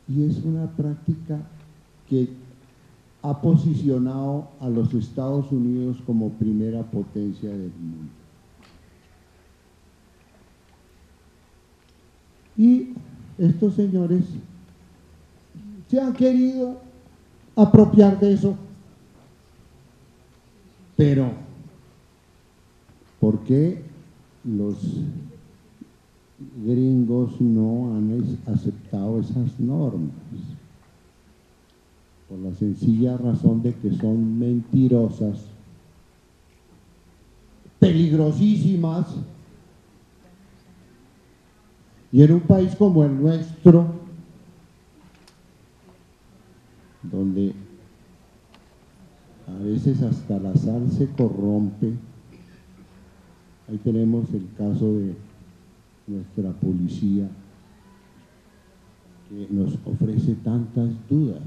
Y es una práctica que ha posicionado a los Estados Unidos como primera potencia del mundo. Y estos señores se han querido apropiar de eso. Pero, ¿por qué los gringos no han aceptado esas normas? Por la sencilla razón de que son mentirosas, peligrosísimas, y en un país como el nuestro, donde a veces hasta la sal se corrompe, ahí tenemos el caso de nuestra policía, que nos ofrece tantas dudas.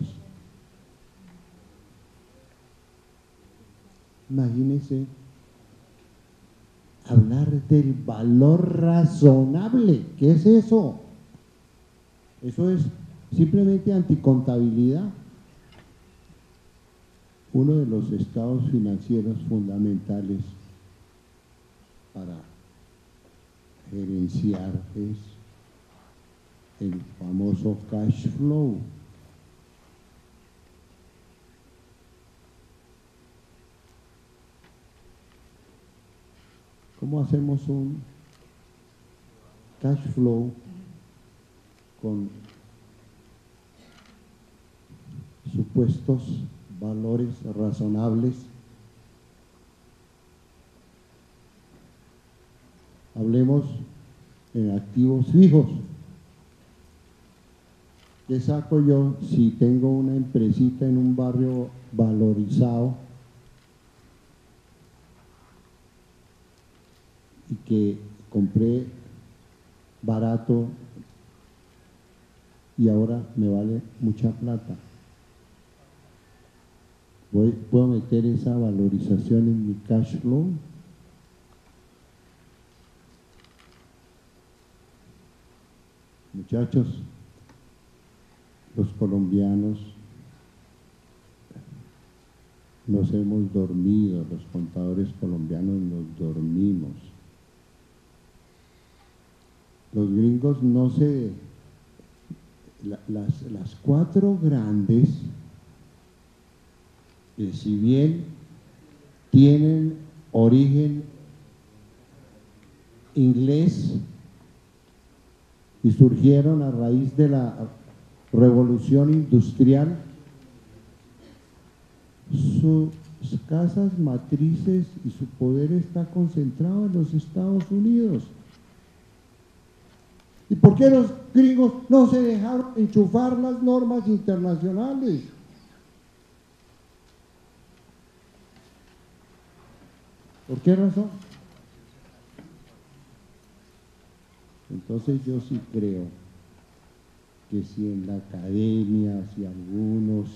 Imagínense hablar del valor razonable. ¿Qué es eso? Eso es simplemente anticontabilidad. Uno de los estados financieros fundamentales para gerenciar es el famoso cash flow. ¿Cómo hacemos un cash flow con supuestos valores razonables? Hablemos en activos fijos. ¿Qué saco yo si tengo una empresita en un barrio valorizado y que compré barato y ahora me vale mucha plata. ¿Puedo meter esa valorización en mi cash flow? Muchachos, los colombianos nos hemos dormido, los contadores colombianos nos dormimos. Los gringos no se... Las cuatro grandes, que si bien tienen origen inglés y surgieron a raíz de la revolución industrial, sus casas matrices y su poder está concentrado en los Estados Unidos. ¿Y por qué los gringos no se dejaron enchufar las normas internacionales? ¿Por qué razón? Entonces yo sí creo que si en la academia, si algunos,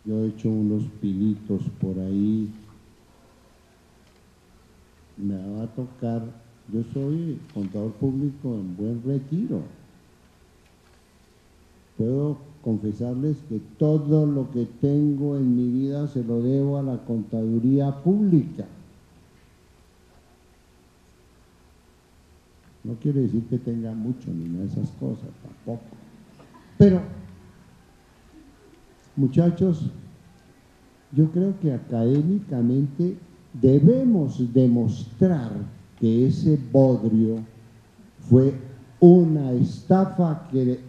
yo he hecho unos pinitos por ahí, me va a tocar, yo soy contador público en buen retiro. Puedo confesarles que todo lo que tengo en mi vida se lo debo a la contaduría pública. No quiere decir que tenga mucho ni nada de esas cosas, tampoco. Pero, muchachos, yo creo que académicamente debemos demostrar que ese bodrio fue una estafa que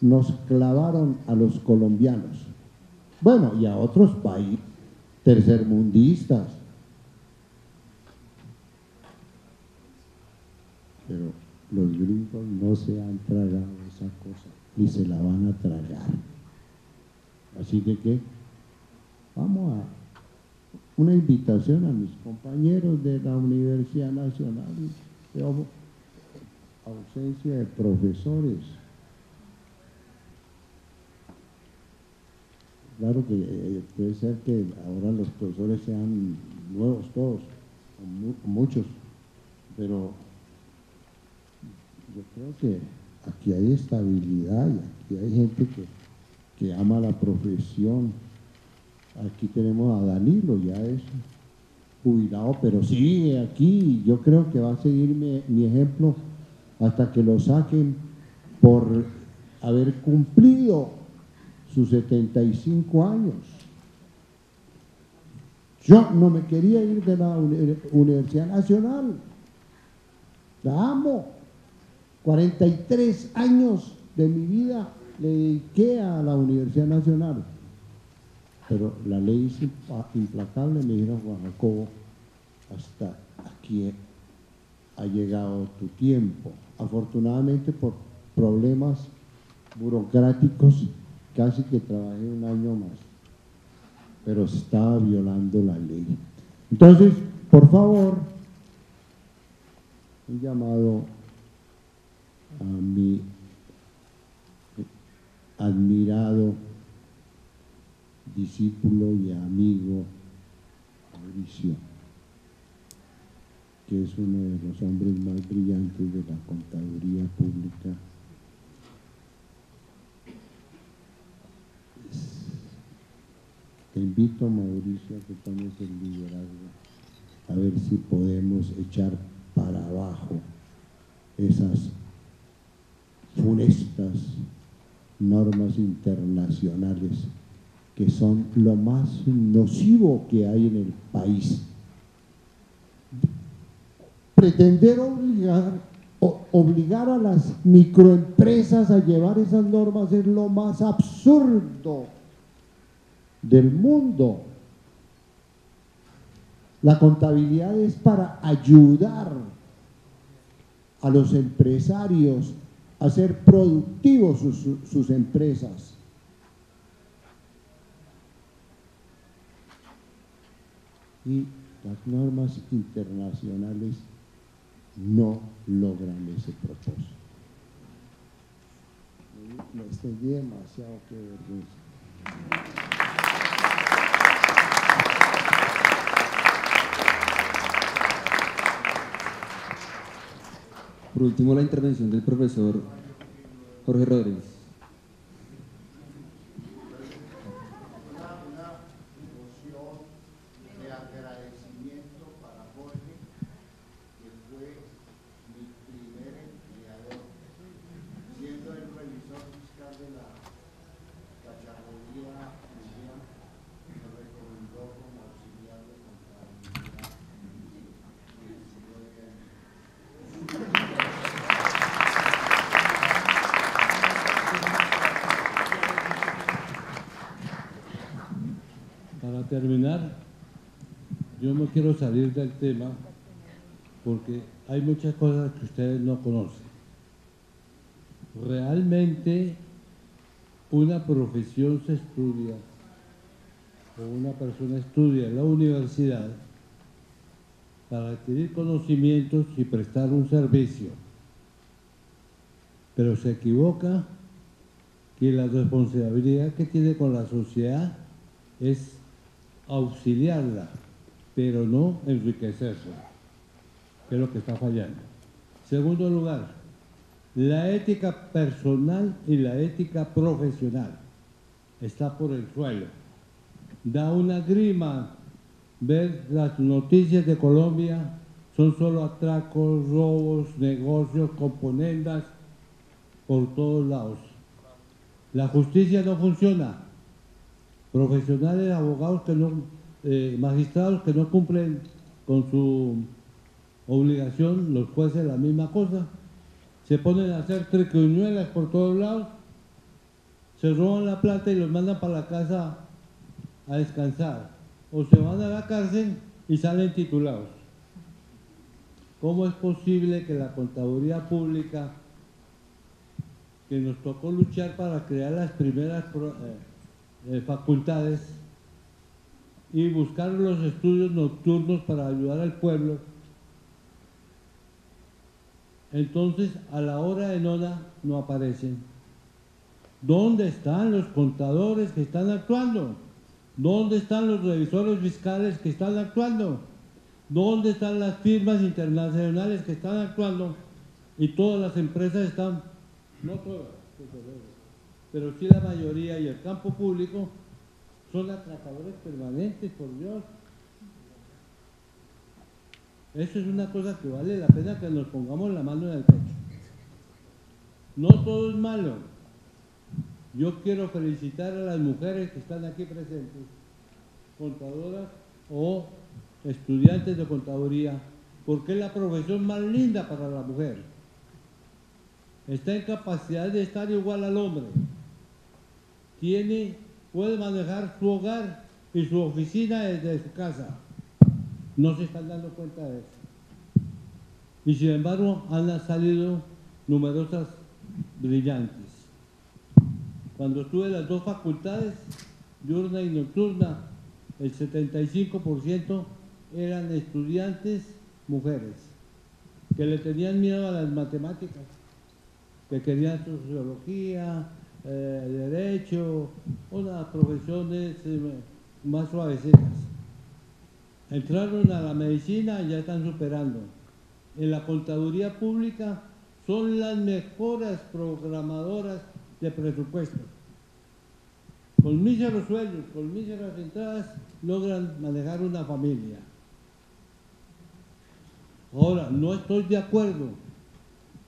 nos clavaron a los colombianos. Bueno, y a otros países tercermundistas. Pero los gringos no se han tragado esa cosa, ni se la van a tragar. Así que vamos a una invitación a mis compañeros de la Universidad Nacional, de ausencia de profesores. Claro que puede ser que ahora los profesores sean nuevos todos, o muchos, pero yo creo que aquí hay estabilidad y aquí hay gente que ama la profesión. Aquí tenemos a Danilo, ya es jubilado, pero sigue aquí. Yo creo que va a seguir mi ejemplo hasta que lo saquen por haber cumplido sus 75 años. Yo no me quería ir de la Universidad Nacional. La amo. 43 años de mi vida le dediqué a la Universidad Nacional. Pero la ley es implacable, me dijeron, Juan Jacobo, hasta aquí ha llegado tu tiempo. Afortunadamente, por problemas burocráticos, casi que trabajé un año más, pero se estaba violando la ley. Entonces, por favor, un llamado a mi admirado discípulo y amigo Mauricio, que es uno de los hombres más brillantes de la contaduría pública. Te invito, Mauricio, a que tomes el liderazgo, a ver si podemos echar para abajo esas funestas normas internacionales que son lo más nocivo que hay en el país. Pretender obligar a las microempresas a llevar esas normas es lo más absurdo del mundo. La contabilidad es para ayudar a los empresarios a ser productivos sus empresas. Y las normas internacionales no logran ese propósito. Me extendí demasiado, qué vergüenza. Por último, la intervención del profesor Jorge Rodríguez. Para terminar, yo no quiero salir del tema porque hay muchas cosas que ustedes no conocen. Realmente una profesión se estudia o una persona estudia en la universidad para adquirir conocimientos y prestar un servicio, pero se equivoca que la responsabilidad que tiene con la sociedad es auxiliarla, pero no enriquecerse, que es lo que está fallando. Segundo lugar, la ética personal y la ética profesional está por el suelo. Da una grima ver las noticias de Colombia, son solo atracos, robos, negocios, componendas por todos lados. La justicia no funciona. Profesionales, abogados que no, magistrados que no cumplen con su obligación, los jueces la misma cosa, se ponen a hacer triquiñuelas por todos lados, se roban la plata y los mandan para la casa a descansar, o se van a la cárcel y salen titulados. ¿Cómo es posible que la contaduría pública, que nos tocó luchar para crear las primeras facultades y buscar los estudios nocturnos para ayudar al pueblo, entonces a la hora de nona no aparecen? ¿Dónde están los contadores que están actuando? ¿Dónde están los revisores fiscales que están actuando? ¿Dónde están las firmas internacionales que están actuando? Y todas las empresas están, no todas, pero sí la mayoría, y el campo público son atracadores permanentes, por Dios. Eso es una cosa que vale la pena que nos pongamos la mano en el pecho. No todo es malo. Yo quiero felicitar a las mujeres que están aquí presentes, contadoras o estudiantes de contaduría, porque es la profesión más linda para la mujer. Está en capacidad de estar igual al hombre. Puede manejar su hogar y su oficina desde su casa. No se están dando cuenta de eso. Y sin embargo han salido numerosas brillantes. Cuando estuve en las dos facultades, diurna y nocturna, el 75% eran estudiantes mujeres, que le tenían miedo a las matemáticas, que querían sociología, derecho, unas profesiones más suavecitas. Entraron a la medicina y ya están superando. En la contaduría pública son las mejores programadoras de presupuesto. Con míseros sueldos, con míseras entradas, logran manejar una familia. Ahora, no estoy de acuerdo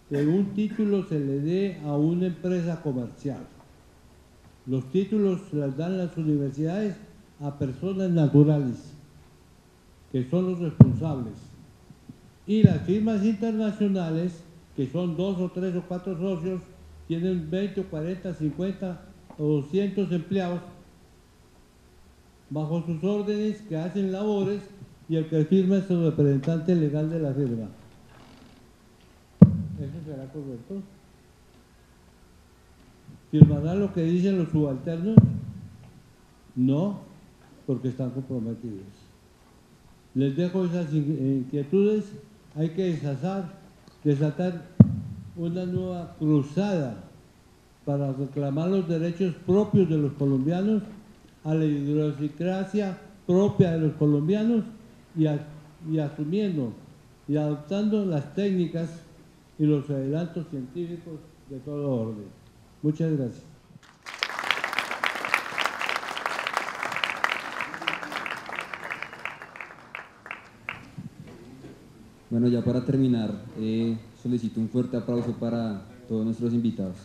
que un título se le dé a una empresa comercial. Los títulos las dan las universidades a personas naturales, que son los responsables. Y las firmas internacionales, que son 2 o 3 o 4 socios, tienen 20 o 40, 50 o 200 empleados bajo sus órdenes, que hacen labores, y el que firma es el representante legal de la firma. ¿Eso será correcto? ¿Firmará lo que dicen los subalternos? No, porque están comprometidos. Les dejo esas inquietudes hay que desatar una nueva cruzada para reclamar los derechos propios de los colombianos, a la idiosincrasia propia de los colombianos y asumiendo y adoptando las técnicas y los adelantos científicos de todo orden. Muchas gracias. Bueno, ya para terminar, solicito un fuerte aplauso para todos nuestros invitados.